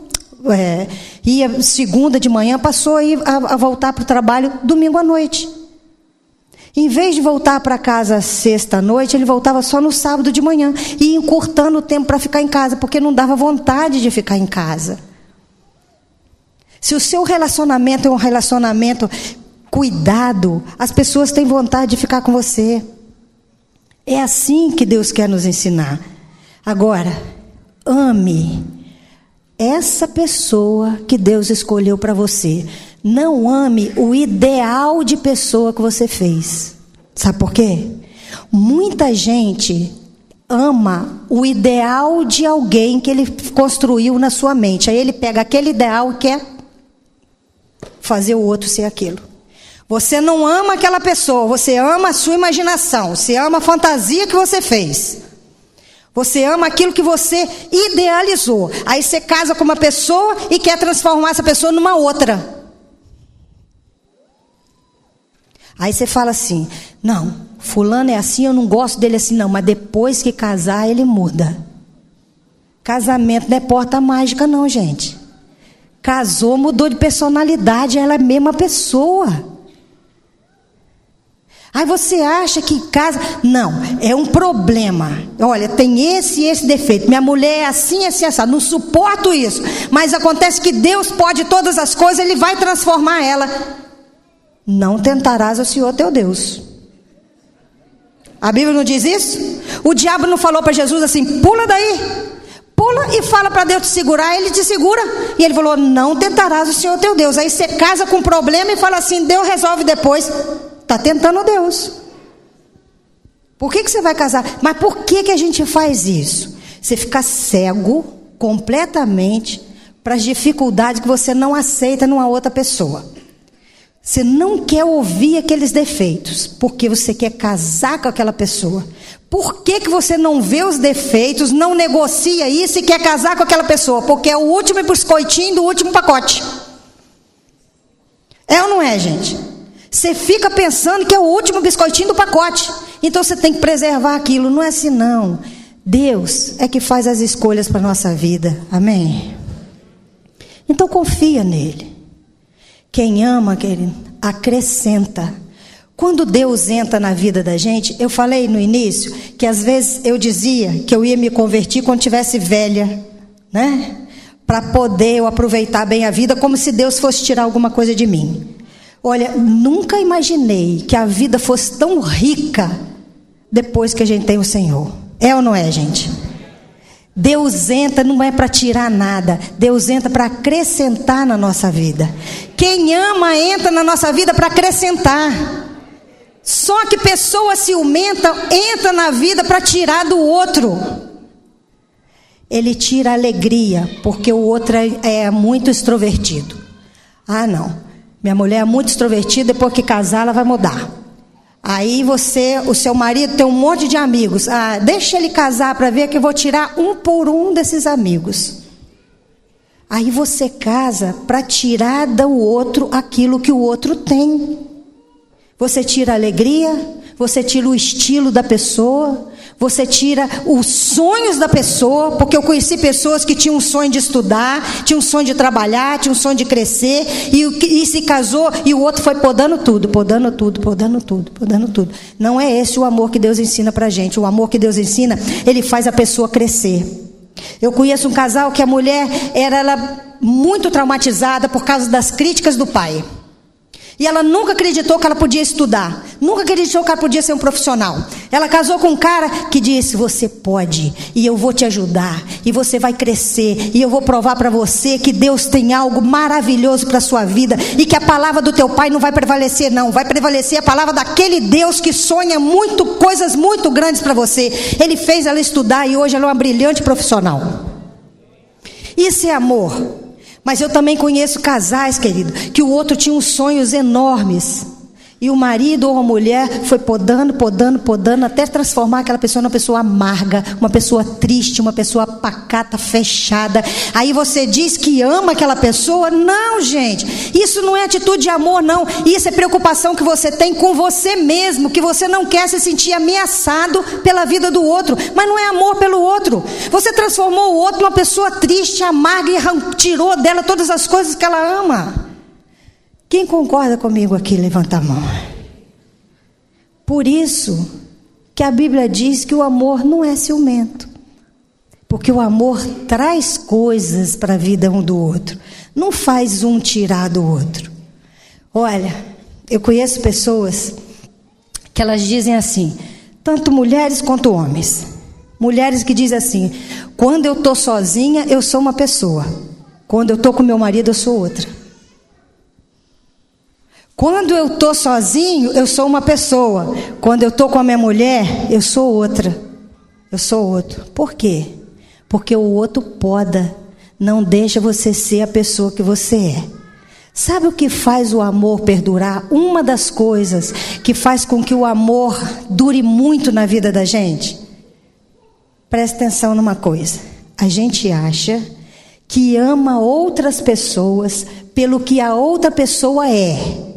Ia segunda de manhã, passou a voltar para o trabalho domingo à noite. Em vez de voltar para casa sexta à noite, ele voltava só no sábado de manhã, e encurtando o tempo para ficar em casa, porque não dava vontade de ficar em casa. Se o seu relacionamento é um relacionamento cuidado, as pessoas têm vontade de ficar com você. É assim que Deus quer nos ensinar. Agora, ame essa pessoa que Deus escolheu para você. Não ame o ideal de pessoa que você fez. Sabe por quê? Muita gente ama o ideal de alguém que ele construiu na sua mente. Aí ele pega aquele ideal e quer fazer o outro ser aquilo. Você não ama aquela pessoa, você ama a sua imaginação, você ama a fantasia que você fez. Você ama aquilo que você idealizou. Aí você casa com uma pessoa e quer transformar essa pessoa numa outra. Aí você fala assim: não, fulano é assim, eu não gosto dele assim não, mas depois que casar ele muda. Casamento não é porta mágica não, gente. Casou, mudou de personalidade, ela é a mesma pessoa. Aí você acha que casa... Não, é um problema. Olha, tem esse e esse defeito. Minha mulher é assim, assim, assim. Não suporto isso. Mas acontece que Deus pode todas as coisas, Ele vai transformar ela. Não tentarás o Senhor teu Deus. A Bíblia não diz isso? O diabo não falou para Jesus assim: pula daí. Pula e fala para Deus te segurar. Ele te segura. E Ele falou: não tentarás o Senhor teu Deus. Aí você casa com um problema e fala assim: Deus resolve depois. Está tentando Deus. Por que você vai casar? Mas por que a gente faz isso? Você fica cego completamente para as dificuldades que você não aceita numa outra pessoa. Você não quer ouvir aqueles defeitos, porque você quer casar com aquela pessoa. Por que você não vê os defeitos, não negocia isso e quer casar com aquela pessoa? Porque é o último biscoitinho do último pacote. É ou não é, gente? Você fica pensando que é o último biscoitinho do pacote. Então você tem que preservar aquilo. Não é assim, não. Deus é que faz as escolhas para a nossa vida. Amém? Então confia nele. Quem ama, querido, acrescenta. Quando Deus entra na vida da gente, eu falei no início que às vezes eu dizia que eu ia me convertir quando tivesse velha, né? Para poder eu aproveitar bem a vida, como se Deus fosse tirar alguma coisa de mim. Olha, nunca imaginei que a vida fosse tão rica depois que a gente tem o Senhor. É ou não é, gente? Deus entra não é para tirar nada. Deus entra para acrescentar na nossa vida. Quem ama entra na nossa vida para acrescentar. Só que pessoa ciumenta entra na vida para tirar do outro. Ele tira a alegria, porque o outro é muito extrovertido. Ah, não. Minha mulher é muito extrovertida, depois que casar ela vai mudar. Aí o seu marido tem um monte de amigos. Ah, deixa ele casar para ver que eu vou tirar um por um desses amigos. Aí você casa para tirar do outro aquilo que o outro tem. Você tira a alegria, você tira o estilo da pessoa, você tira os sonhos da pessoa, porque eu conheci pessoas que tinham um sonho de estudar, tinham um sonho de trabalhar, tinham um sonho de crescer, e se casou, e o outro foi podando tudo. Não é esse o amor que Deus ensina pra gente. O amor que Deus ensina, ele faz a pessoa crescer. Eu conheço um casal que a mulher era muito traumatizada por causa das críticas do pai. E ela nunca acreditou que ela podia estudar. Nunca acreditou que ela podia ser um profissional. Ela casou com um cara que disse: você pode, e eu vou te ajudar, e você vai crescer, e eu vou provar para você que Deus tem algo maravilhoso para a sua vida, e que a palavra do teu pai não vai prevalecer, não. Vai prevalecer a palavra daquele Deus que sonha coisas muito grandes para você. Ele fez ela estudar e hoje ela é uma brilhante profissional. Isso é amor. Mas eu também conheço casais, querido, que o outro tinha uns sonhos enormes. E o marido ou a mulher foi podando, até transformar aquela pessoa numa pessoa amarga, uma pessoa triste, uma pessoa pacata, fechada. Aí você diz que ama aquela pessoa. Não, gente, isso não é atitude de amor, não. Isso é preocupação que você tem com você mesmo, que você não quer se sentir ameaçado pela vida do outro. Mas não é amor pelo outro. Você transformou o outro numa pessoa triste, amarga, e tirou dela todas as coisas que ela ama. Quem concorda comigo aqui, levanta a mão. Por isso que a Bíblia diz que o amor não é ciumento. Porque o amor traz coisas para a vida um do outro. Não faz um tirar do outro. Olha, eu conheço pessoas que elas dizem assim, tanto mulheres quanto homens. Mulheres que dizem assim: quando eu estou sozinha, eu sou uma pessoa. Quando eu estou com meu marido, eu sou outra. Quando eu estou sozinho, eu sou uma pessoa. Quando eu estou com a minha mulher, eu sou outra. Eu sou outro. Por quê? Porque o outro poda, não deixa você ser a pessoa que você é. Sabe o que faz o amor perdurar? Uma das coisas que faz com que o amor dure muito na vida da gente. Presta atenção numa coisa. A gente acha que ama outras pessoas pelo que a outra pessoa é.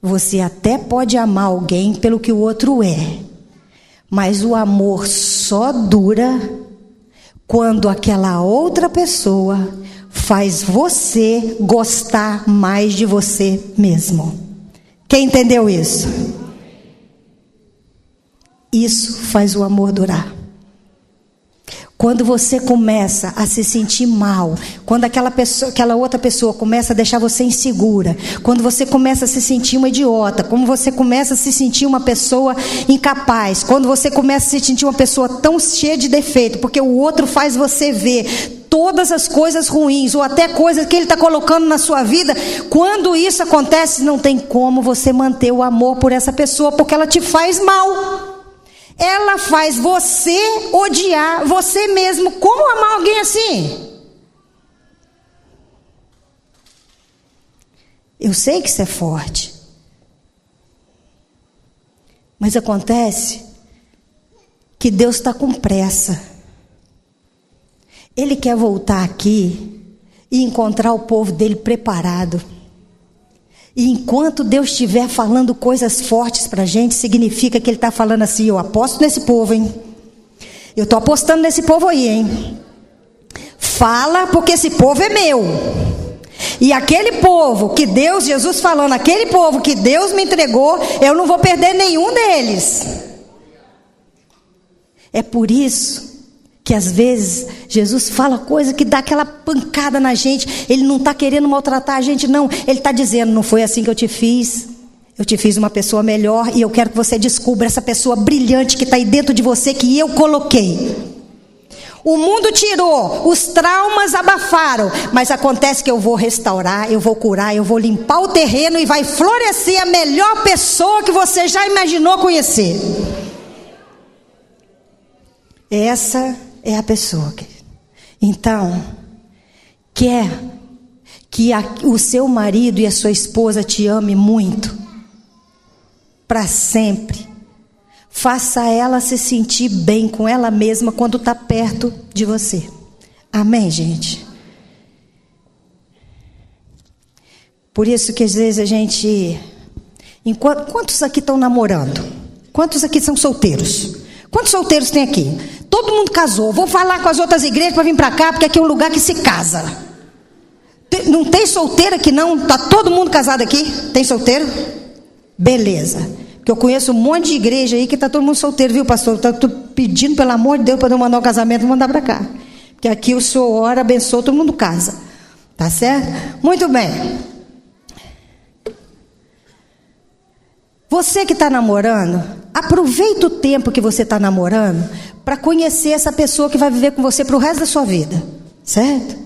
Você até pode amar alguém pelo que o outro é, mas o amor só dura quando aquela outra pessoa faz você gostar mais de você mesmo. Quem entendeu isso? Isso faz o amor durar. Quando você começa a se sentir mal, quando aquela outra pessoa começa a deixar você insegura, quando você começa a se sentir uma idiota, quando você começa a se sentir uma pessoa incapaz, quando você começa a se sentir uma pessoa tão cheia de defeito, porque o outro faz você ver todas as coisas ruins, ou até coisas que Ele está colocando na sua vida, quando isso acontece, não tem como você manter o amor por essa pessoa, porque ela te faz mal. Ela faz você odiar você mesmo. Como amar alguém assim? Eu sei que isso é forte. Mas acontece que Deus está com pressa. Ele quer voltar aqui e encontrar o povo dele preparado. E enquanto Deus estiver falando coisas fortes para a gente, significa que Ele está falando assim: eu aposto nesse povo, hein? Eu estou apostando nesse povo aí, hein? Fala, porque esse povo é meu. E aquele povo que Deus, Jesus falando, aquele povo que Deus me entregou, eu não vou perder nenhum deles. É por isso que às vezes Jesus fala coisa que dá aquela pancada na gente. Ele não está querendo maltratar a gente, não. Ele está dizendo: não foi assim que eu te fiz. Eu te fiz uma pessoa melhor e eu quero que você descubra essa pessoa brilhante que está aí dentro de você, que eu coloquei. O mundo tirou, os traumas abafaram, mas acontece que eu vou restaurar, eu vou curar, eu vou limpar o terreno e vai florescer a melhor pessoa que você já imaginou conhecer. Essa é a pessoa. Então, quer que o seu marido e a sua esposa te ame muito, para sempre. Faça ela se sentir bem com ela mesma quando está perto de você. Amém, gente? Por isso que às vezes a gente... Quantos aqui estão namorando? Quantos aqui são solteiros? Quantos solteiros tem aqui? Todo mundo casou. Vou falar com as outras igrejas para vir para cá, porque aqui é um lugar que se casa. Não tem solteiro aqui não? Está todo mundo casado aqui? Tem solteiro? Beleza. Porque eu conheço um monte de igreja aí que está todo mundo solteiro, viu, pastor? Estou pedindo, pelo amor de Deus, para eu mandar um casamento, vou mandar para cá. Porque aqui o senhor ora, abençoa, todo mundo casa. Tá certo? Muito bem. Você que está namorando, aproveita o tempo que você está namorando para conhecer essa pessoa que vai viver com você para o resto da sua vida. Certo?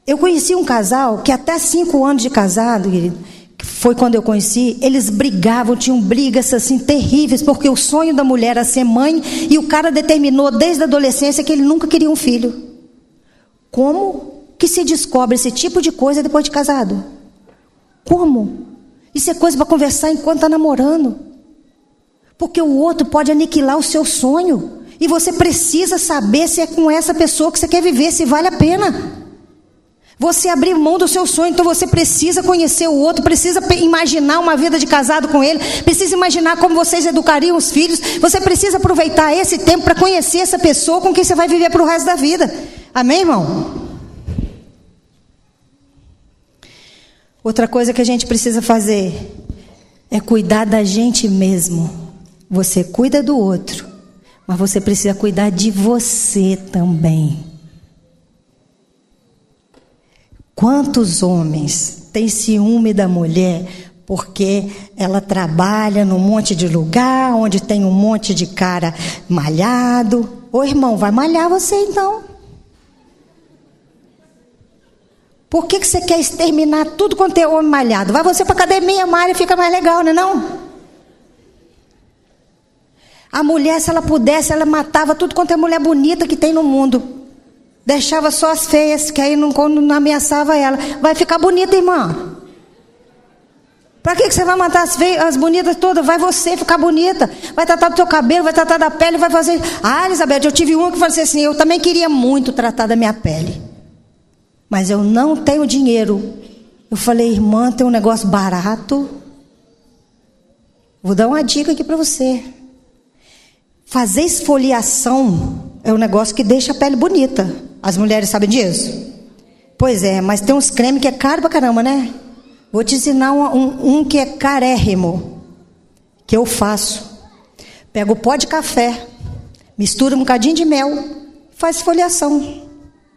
Eu conheci um casal que até 5 anos de casado, querido, foi quando eu conheci, eles brigavam, tinham brigas assim terríveis, porque o sonho da mulher era ser mãe, e o cara determinou desde a adolescência que ele nunca queria um filho. Como que se descobre esse tipo de coisa depois de casado? Como? Isso é coisa para conversar enquanto está namorando. Porque o outro pode aniquilar o seu sonho, e você precisa saber se é com essa pessoa que você quer viver, se vale a pena. Você abrir mão do seu sonho, então você precisa conhecer o outro, precisa imaginar uma vida de casado com ele, precisa imaginar como vocês educariam os filhos, você precisa aproveitar esse tempo para conhecer essa pessoa com quem você vai viver para o resto da vida. Amém, irmão? Outra coisa que a gente precisa fazer é cuidar da gente mesmo. Você cuida do outro, mas você precisa cuidar de você também. Quantos homens têm ciúme da mulher porque ela trabalha num monte de lugar, onde tem um monte de cara malhado? Ô irmão, vai malhar você então. Por que você quer exterminar tudo quanto é homem malhado? Vai você para a academia, malha, fica mais legal, não é não? A mulher, se ela pudesse, ela matava tudo quanto é mulher bonita que tem no mundo. Deixava só as feias, que aí não ameaçava ela. Vai ficar bonita, irmã. Para que você vai matar as feias, as bonitas todas? Vai você ficar bonita. Vai tratar do teu cabelo, vai tratar da pele, vai fazer... Ah, Elizabeth, eu tive uma que falou assim, eu também queria muito tratar da minha pele. Mas eu não tenho dinheiro. Eu falei, irmã, tem um negócio barato. Vou dar uma dica aqui para você. Fazer esfoliação é um negócio que deixa a pele bonita. As mulheres sabem disso? Pois é, mas tem uns cremes que é caro pra caramba, né? Vou te ensinar um que é carérrimo, que eu faço. Pego o pó de café, mistura um bocadinho de mel, faz esfoliação.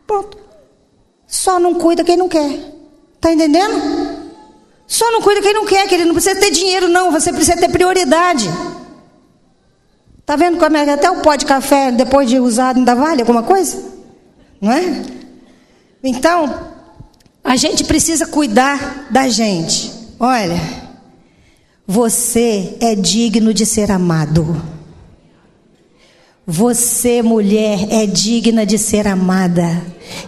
Pronto. Só não cuida quem não quer. Tá entendendo? Só não cuida quem não quer, querido. Não precisa ter dinheiro, não. Você precisa ter prioridade. Tá vendo como é que até o pó de café, depois de usado, ainda vale alguma coisa? não é? Então, a gente precisa cuidar da gente. Olha, você é digno de ser amado. Você, mulher, é digna de ser amada.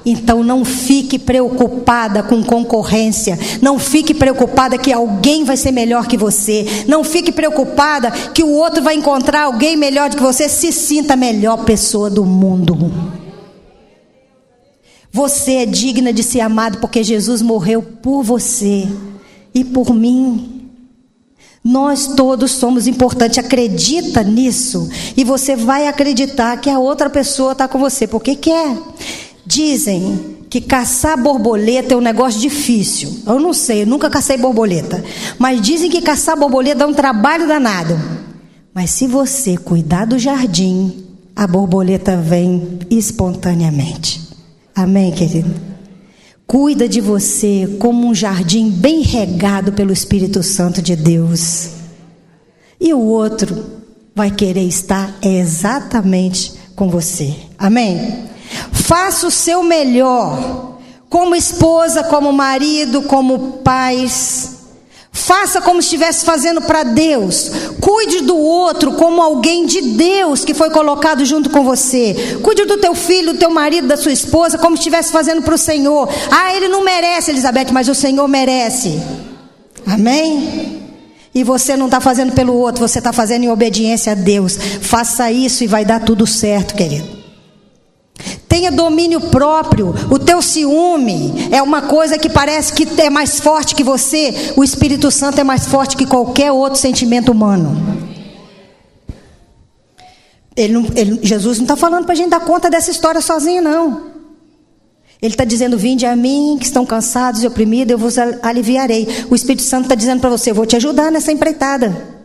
Então não fique preocupada com concorrência. Não fique preocupada que alguém vai ser melhor que você. Não fique preocupada que o outro vai encontrar alguém melhor do que você. Se sinta a melhor pessoa do mundo. Você é digna de ser amado porque Jesus morreu por você e por mim. Nós todos somos importantes. Acredita nisso e você vai acreditar que a outra pessoa está com você porque quer. Dizem que caçar borboleta é um negócio difícil. Eu não sei, eu nunca cacei borboleta. Mas dizem que caçar borboleta dá um trabalho danado. Mas se você cuidar do jardim, a borboleta vem espontaneamente. Amém, querido? Cuida de você como um jardim bem regado pelo Espírito Santo de Deus. E o outro vai querer estar exatamente com você. Amém? Faça o seu melhor, como esposa, como marido, como pais. Faça como se estivesse fazendo para Deus. Cuide do outro como alguém de Deus que foi colocado junto com você. Cuide do teu filho, do teu marido, da sua esposa, como se estivesse fazendo para o Senhor. Ah, ele não merece, Elizabeth, mas o Senhor merece. Amém? E você não está fazendo pelo outro, você está fazendo em obediência a Deus. Faça isso e vai dar tudo certo, querido. Tenha domínio próprio. O teu ciúme é uma coisa que parece que é mais forte que você. O Espírito Santo é mais forte que qualquer outro sentimento humano. Jesus não está falando para a gente dar conta dessa história sozinho, não. Ele está dizendo: vinde a mim que estão cansados e oprimidos, eu vos aliviarei. O Espírito Santo está dizendo para você: eu vou te ajudar nessa empreitada.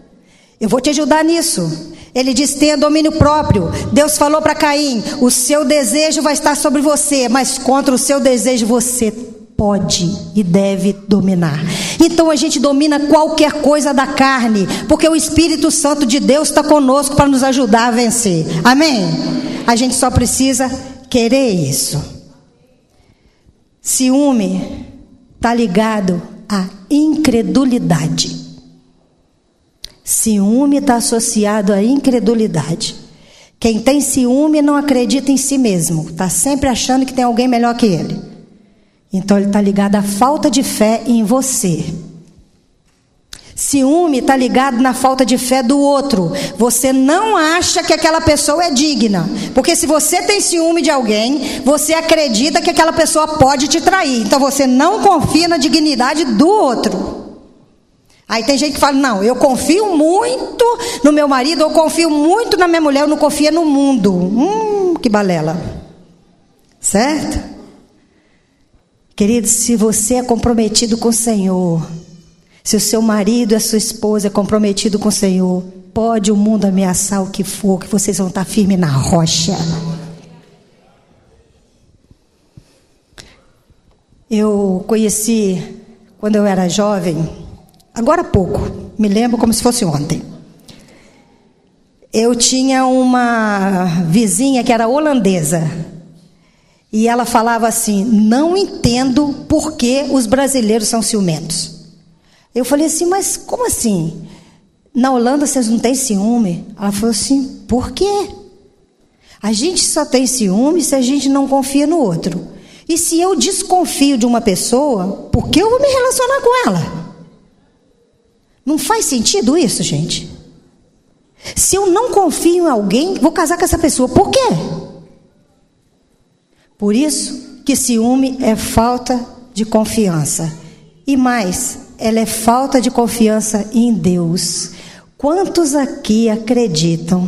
Eu vou te ajudar nisso. Ele diz: tenha domínio próprio. Deus falou para Caim: o seu desejo vai estar sobre você, mas contra o seu desejo você pode e deve dominar. Então a gente domina qualquer coisa da carne, porque o Espírito Santo de Deus está conosco para nos ajudar a vencer. Amém? A gente só precisa querer isso. Ciúme está ligado à incredulidade. Ciúme está associado à incredulidade. Quem tem ciúme não acredita em si mesmo. Está sempre achando que tem alguém melhor que ele. Então ele está ligado à falta de fé em você. Ciúme está ligado na falta de fé do outro. Você não acha que aquela pessoa é digna. Porque se você tem ciúme de alguém, você acredita que aquela pessoa pode te trair. Então você não confia na dignidade do outro. Aí tem gente que fala: não, eu confio muito no meu marido, eu confio muito na minha mulher, eu não confio no mundo. Que balela. Certo? Querido, se você é comprometido com o Senhor, se o seu marido e a sua esposa é comprometido com o Senhor, pode o mundo ameaçar o que for, que vocês vão estar firmes na rocha. Eu conheci, quando eu era jovem, agora há pouco, me lembro como se fosse ontem. Eu tinha uma vizinha que era holandesa. E ela falava assim: não entendo por que os brasileiros são ciumentos. Eu falei assim: mas como assim? Na Holanda vocês não têm ciúme? Ela falou assim: por quê? A gente só tem ciúme se a gente não confia no outro. E se eu desconfio de uma pessoa, por que eu vou me relacionar com ela? Não faz sentido isso, gente? Se eu não confio em alguém, vou casar com essa pessoa. Por quê? Por isso que ciúme é falta de confiança. E mais, ela é falta de confiança em Deus. Quantos aqui acreditam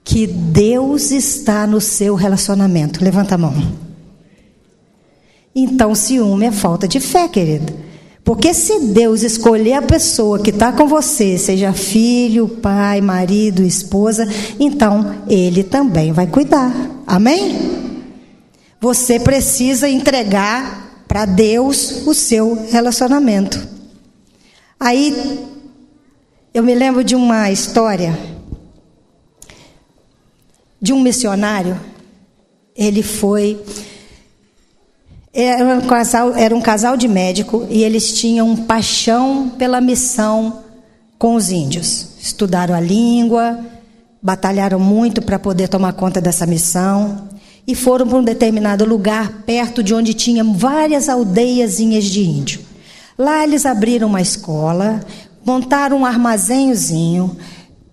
que Deus está no seu relacionamento? Levanta a mão. Então ciúme é falta de fé, querido. Porque se Deus escolher a pessoa que está com você, seja filho, pai, marido, esposa, então Ele também vai cuidar. Amém? Você precisa entregar para Deus o seu relacionamento. Aí, eu me lembro de uma história de um missionário. ele foi... Era um casal de médico e eles tinham paixão pela missão com os índios. Estudaram a língua, batalharam muito para poder tomar conta dessa missão e foram para um determinado lugar perto de onde tinha várias aldeiazinhas de índio. Lá eles abriram uma escola, montaram um armazenhozinho,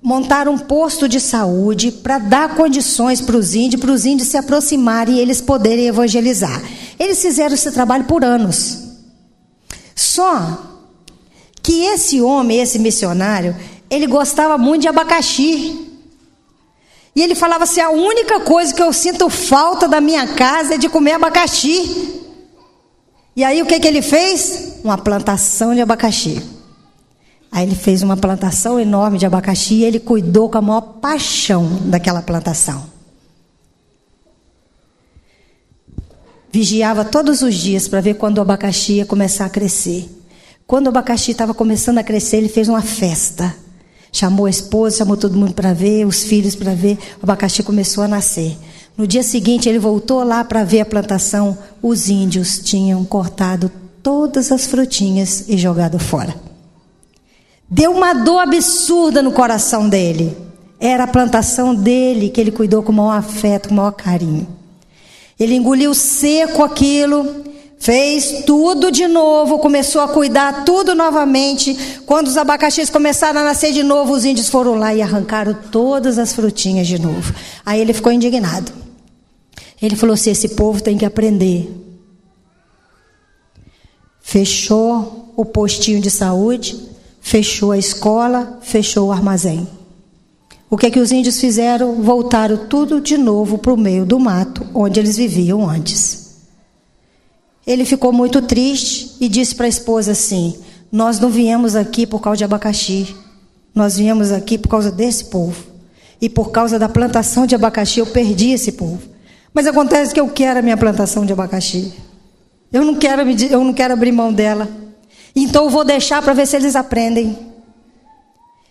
montaram um posto de saúde para dar condições para os índios se aproximarem e eles poderem evangelizar. Eles fizeram esse trabalho por anos. Só que esse homem, esse missionário, ele gostava muito de abacaxi. E ele falava assim, a única coisa que eu sinto falta da minha casa é de comer abacaxi. E aí o que ele fez? Uma plantação de abacaxi. Aí ele fez uma plantação enorme de abacaxi e ele cuidou com a maior paixão daquela plantação. Vigiava todos os dias para ver quando o abacaxi ia começar a crescer. Quando o abacaxi estava começando a crescer, ele fez uma festa. Chamou a esposa, chamou todo mundo para ver, os filhos para ver. O abacaxi começou a nascer. No dia seguinte, ele voltou lá para ver a plantação. Os índios tinham cortado todas as frutinhas e jogado fora. Deu uma dor absurda no coração dele. Era a plantação dele que ele cuidou com o maior afeto, com o maior carinho. Ele engoliu seco aquilo, fez tudo de novo, começou a cuidar tudo novamente. Quando os abacaxis começaram a nascer de novo, os índios foram lá e arrancaram todas as frutinhas de novo. Aí ele ficou indignado. Ele falou assim, esse povo tem que aprender. Fechou o postinho de saúde, fechou a escola, fechou o armazém. O que os índios fizeram? Voltaram tudo de novo para o meio do mato, onde eles viviam antes. Ele ficou muito triste e disse para a esposa assim, nós não viemos aqui por causa de abacaxi, nós viemos aqui por causa desse povo. E por causa da plantação de abacaxi eu perdi esse povo. Mas acontece que eu quero a minha plantação de abacaxi. Eu não quero abrir mão dela. Então eu vou deixar para ver se eles aprendem.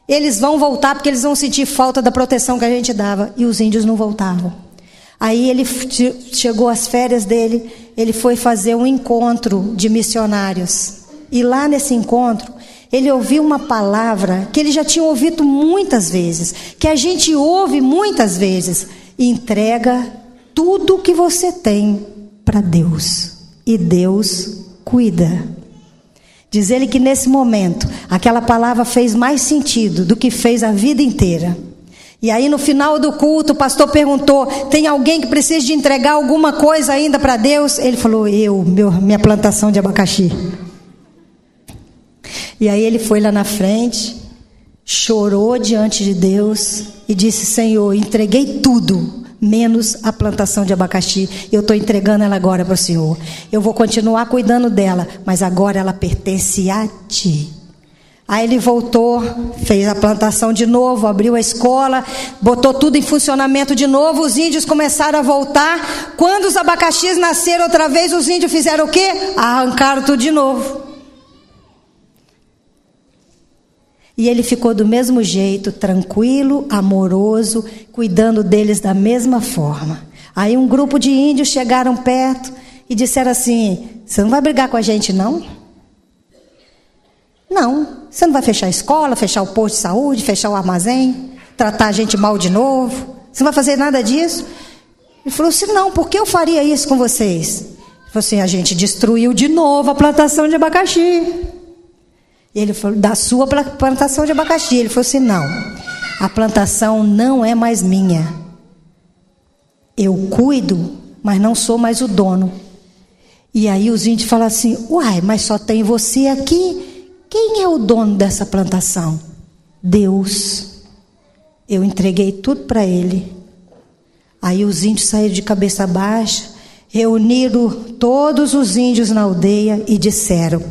Eles vão voltar porque eles vão sentir falta da proteção que a gente dava. E os índios não voltavam. Aí ele chegou às férias dele, ele foi fazer um encontro de missionários. E lá nesse encontro, ele ouviu uma palavra que ele já tinha ouvido muitas vezes, que a gente ouve muitas vezes. Entrega tudo que você tem para Deus. E Deus cuida. Diz ele que nesse momento, aquela palavra fez mais sentido do que fez a vida inteira. E aí no final do culto, o pastor perguntou, tem alguém que precisa de entregar alguma coisa ainda para Deus? Ele falou, minha plantação de abacaxi. E aí ele foi lá na frente, chorou diante de Deus e disse, Senhor, entreguei tudo, menos a plantação de abacaxi. Eu estou entregando ela agora para o Senhor. Eu vou continuar cuidando dela, mas agora ela pertence a Ti. Aí ele voltou, fez a plantação de novo, abriu a escola, botou tudo em funcionamento de novo. Os índios começaram a voltar. Quando os abacaxis nasceram outra vez, os índios fizeram o quê? Arrancaram tudo de novo. E ele ficou do mesmo jeito, tranquilo, amoroso, cuidando deles da mesma forma. Aí um grupo de índios chegaram perto e disseram assim, você não vai brigar com a gente não? Não, você não vai fechar a escola, fechar o posto de saúde, fechar o armazém, tratar a gente mal de novo? Você não vai fazer nada disso? Ele falou assim, não, por que eu faria isso com vocês? Ele falou assim, a gente destruiu de novo a plantação de abacaxi. Ele falou, da sua plantação de abacaxi. Ele falou assim, não, a plantação não é mais minha. Eu cuido, mas não sou mais o dono. E aí os índios falam assim, uai, mas só tem você aqui. Quem é o dono dessa plantação? Deus. Eu entreguei tudo para Ele. Aí os índios saíram de cabeça baixa, reuniram todos os índios na aldeia e disseram,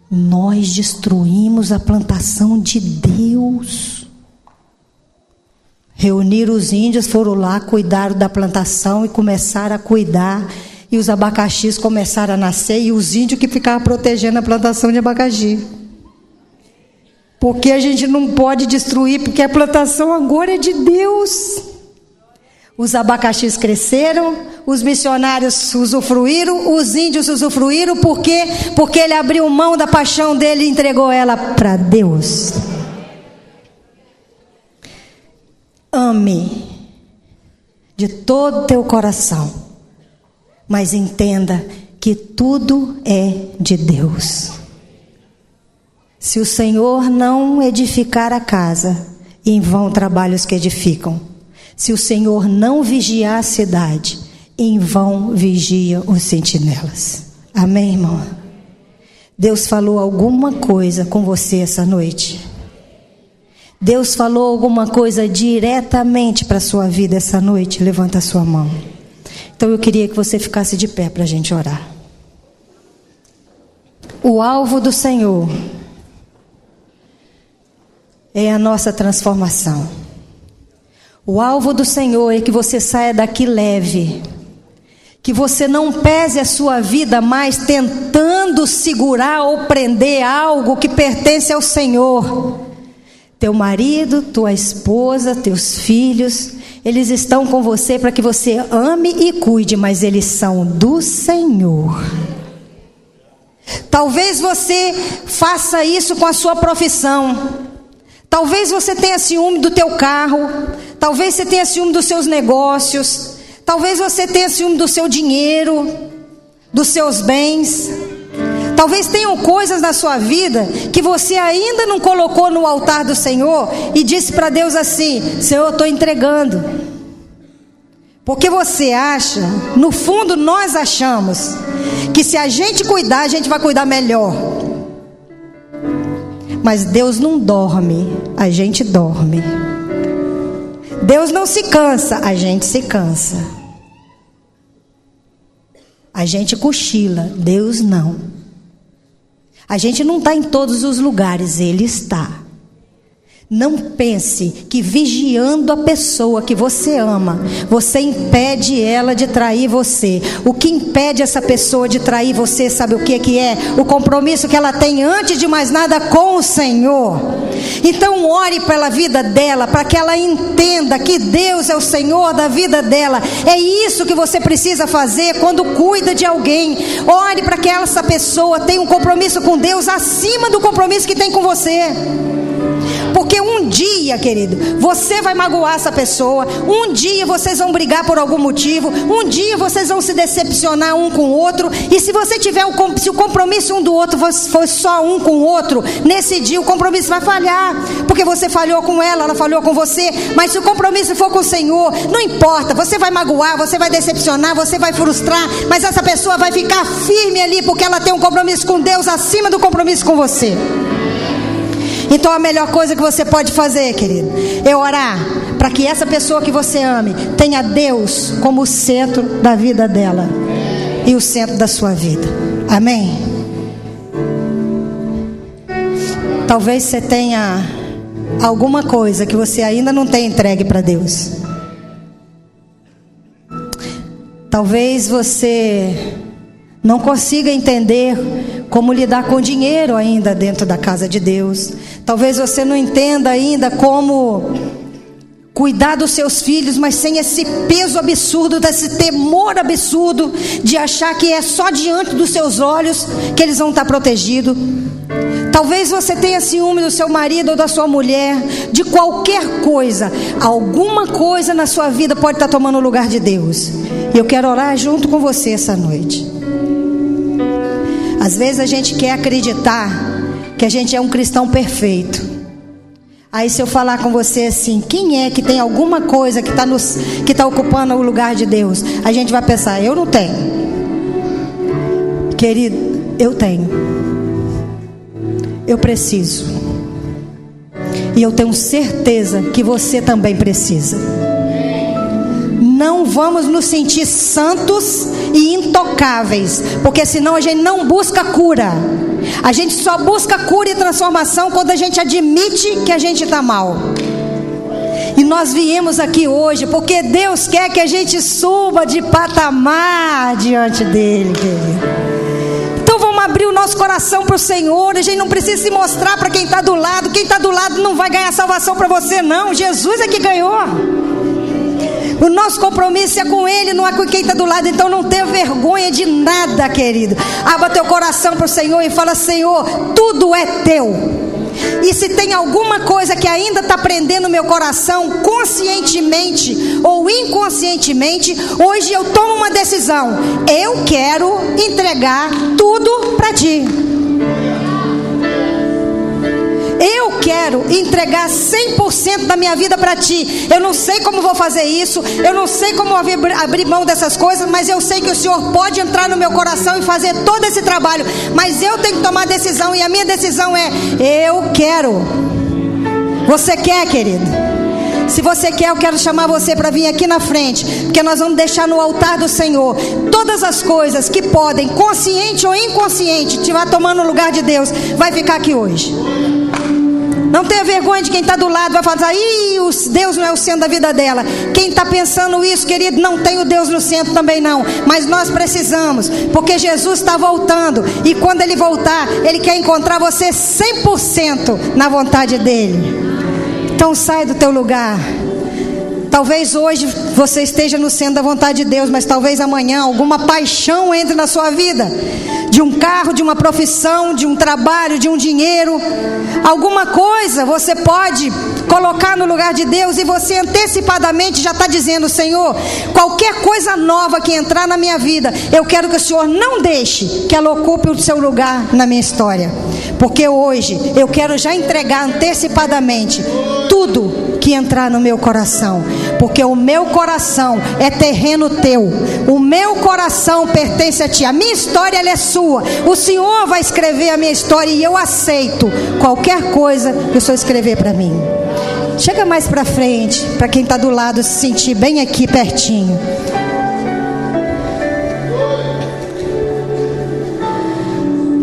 nós destruímos a plantação de Deus. Reuniram os índios, foram lá, cuidaram da plantação e começaram a cuidar. E os abacaxis começaram a nascer e os índios que ficavam protegendo a plantação de abacaxi. Porque a gente não pode destruir, porque a plantação agora é de Deus. Os abacaxis cresceram, os missionários usufruíram, os índios usufruíram, por quê? Porque ele abriu mão da paixão dele e entregou ela para Deus. Ame de todo o teu coração, mas entenda que tudo é de Deus. Se o Senhor não edificar a casa, em vão trabalhos que edificam. Se o Senhor não vigiar a cidade, em vão vigiam os sentinelas. Amém, irmão? Deus falou alguma coisa com você essa noite? Deus falou alguma coisa diretamente para a sua vida essa noite? Levanta a sua mão. Então eu queria que você ficasse de pé para a gente orar. O alvo do Senhor é a nossa transformação. O alvo do Senhor é que você saia daqui leve. Que você não pese a sua vida mais tentando segurar ou prender algo que pertence ao Senhor. Teu marido, tua esposa, teus filhos, eles estão com você para que você ame e cuide, mas eles são do Senhor. Talvez você faça isso com a sua profissão. Talvez você tenha ciúme do teu carro. Talvez você tenha ciúme dos seus negócios. Talvez você tenha ciúme do seu dinheiro, dos seus bens. Talvez tenham coisas na sua vida que você ainda não colocou no altar do Senhor e disse para Deus assim: Senhor, eu estou entregando. Porque você acha, no fundo nós achamos, que se a gente cuidar, a gente vai cuidar melhor. Mas Deus não dorme, a gente dorme. Deus não se cansa, a gente se cansa. A gente cochila, Deus não. A gente não está em todos os lugares, Ele está. Não pense que vigiando a pessoa que você ama, você impede ela de trair você. O que impede essa pessoa de trair você, sabe o que é? O compromisso que ela tem antes de mais nada com o Senhor. Então ore pela vida dela, para que ela entenda que Deus é o Senhor da vida dela. É isso que você precisa fazer quando cuida de alguém. Ore para que essa pessoa tenha um compromisso com Deus acima do compromisso que tem com você. Porque um dia, querido, você vai magoar essa pessoa. Um dia vocês vão brigar por algum motivo. Um dia vocês vão se decepcionar um com o outro. E se você tiver se o compromisso um do outro for só um com o outro, nesse dia o compromisso vai falhar. Porque você falhou com ela, ela falhou com você. Mas se o compromisso for com o Senhor, não importa. Você vai magoar, você vai decepcionar, você vai frustrar. Mas essa pessoa vai ficar firme ali, porque ela tem um compromisso com Deus acima do compromisso com você. Então a melhor coisa que você pode fazer, querido, é orar para que essa pessoa que você ame tenha Deus como o centro da vida dela e o centro da sua vida. Amém? Talvez você tenha alguma coisa que você ainda não tenha entregue para Deus. Talvez você não consiga entender como lidar com dinheiro ainda dentro da casa de Deus. Talvez você não entenda ainda como cuidar dos seus filhos, mas sem esse peso absurdo, desse temor absurdo de achar que é só diante dos seus olhos que eles vão estar protegidos. Talvez você tenha ciúme do seu marido ou da sua mulher, de qualquer coisa. Alguma coisa na sua vida pode estar tomando o lugar de Deus. E eu quero orar junto com você essa noite. Às vezes a gente quer acreditar que a gente é um cristão perfeito. Aí se eu falar com você assim, quem é que tem alguma coisa que está ocupando o lugar de Deus? A gente vai pensar, eu não tenho. Querido, eu tenho. Eu preciso. E eu tenho certeza que você também precisa. Não vamos nos sentir santos e intocáveis, porque senão a gente não busca cura. A gente só busca cura e transformação quando a gente admite que a gente está mal. E nós viemos aqui hoje porque Deus quer que a gente suba de patamar diante dele, querido. Então vamos abrir o nosso coração para o Senhor. A gente não precisa se mostrar para quem está do lado. Quem está do lado não vai ganhar salvação para você não. Jesus é que ganhou. O nosso compromisso é com Ele, não é com quem está do lado. Então não tenha vergonha de nada, querido. Abra teu coração para o Senhor e fala: Senhor, tudo é teu. E se tem alguma coisa que ainda está prendendo meu coração, conscientemente ou inconscientemente, hoje eu tomo uma decisão: eu quero entregar tudo para Ti. Eu quero entregar 100% da minha vida para Ti. Eu não sei como vou fazer isso, eu não sei como abrir mão dessas coisas, mas eu sei que o Senhor pode entrar no meu coração e fazer todo esse trabalho. Mas eu tenho que tomar a decisão, e a minha decisão é: eu quero. Você quer, querido? Se você quer, eu quero chamar você para vir aqui na frente, porque nós vamos deixar no altar do Senhor todas as coisas que podem, consciente ou inconsciente, estiver tomando o lugar de Deus, vai ficar aqui hoje. Não tenha vergonha de quem está do lado, vai falar: ih, Deus não é o centro da vida dela. Quem está pensando isso, querido, não tem o Deus no centro também não. Mas nós precisamos, porque Jesus está voltando. E quando Ele voltar, Ele quer encontrar você 100% na vontade dEle. Então sai do teu lugar. Talvez hoje você esteja no centro da vontade de Deus, mas talvez amanhã alguma paixão entre na sua vida, de um carro, de uma profissão, de um trabalho, de um dinheiro, alguma coisa você pode colocar no lugar de Deus, e você antecipadamente já está dizendo: Senhor, qualquer coisa nova que entrar na minha vida, eu quero que o Senhor não deixe que ela ocupe o seu lugar na minha história, porque hoje eu quero já entregar antecipadamente tudo que entrar no meu coração, porque o meu coração é terreno teu, o meu coração pertence a Ti, a minha história ela é sua, o Senhor vai escrever a minha história, e eu aceito qualquer coisa que o Senhor escrever para mim. Chega mais para frente, para quem está do lado se sentir bem aqui pertinho.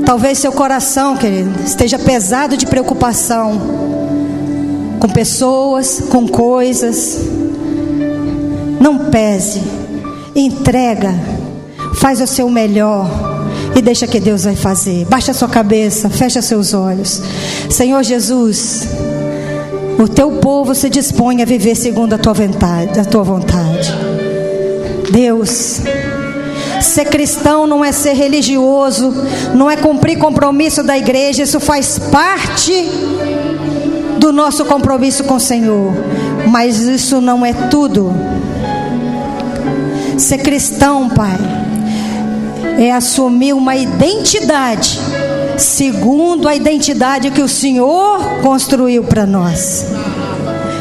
Talvez seu coração, querido, esteja pesado de preocupação com pessoas, com coisas. Não pese, entrega, faz o seu melhor e deixa que Deus vai fazer. Baixa a sua cabeça, fecha seus olhos. Senhor Jesus, o teu povo se dispõe a viver segundo a tua vontade. Deus, ser cristão não é ser religioso, não é cumprir compromisso da igreja. Isso faz parte do nosso compromisso com o Senhor, mas isso não é tudo. Ser cristão, Pai, é assumir uma identidade segundo a identidade que o Senhor construiu para nós.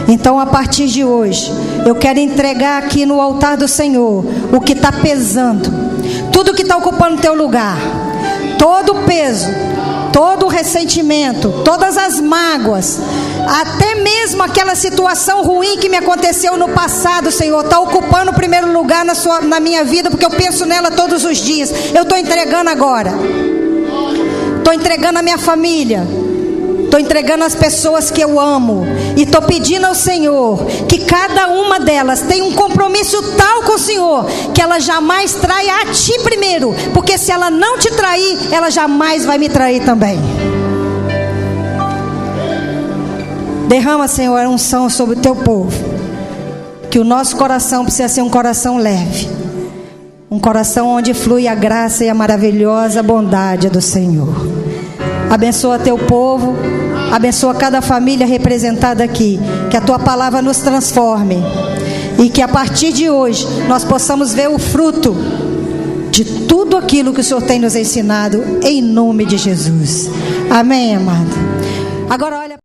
Então, a partir de hoje, eu quero entregar aqui no altar do Senhor o que está pesando, tudo que está ocupando o teu lugar, todo o peso, todo o ressentimento, todas as mágoas, até mesmo aquela situação ruim que me aconteceu no passado, Senhor, está ocupando o primeiro lugar na minha vida, porque eu penso nela todos os dias. Eu estou entregando agora, estou entregando a minha família, estou entregando as pessoas que eu amo, e estou pedindo ao Senhor que cada uma delas tenha um compromisso tal com o Senhor, que ela jamais traia a Ti primeiro, porque se ela não te trair, ela jamais vai me trair também. Derrama, Senhor, a unção sobre o Teu povo, que o nosso coração precisa ser um coração leve, um coração onde flui a graça e a maravilhosa bondade do Senhor. Abençoa Teu povo, abençoa cada família representada aqui, que a Tua palavra nos transforme, e que a partir de hoje nós possamos ver o fruto de tudo aquilo que o Senhor tem nos ensinado, em nome de Jesus. Amém, amado. Agora olha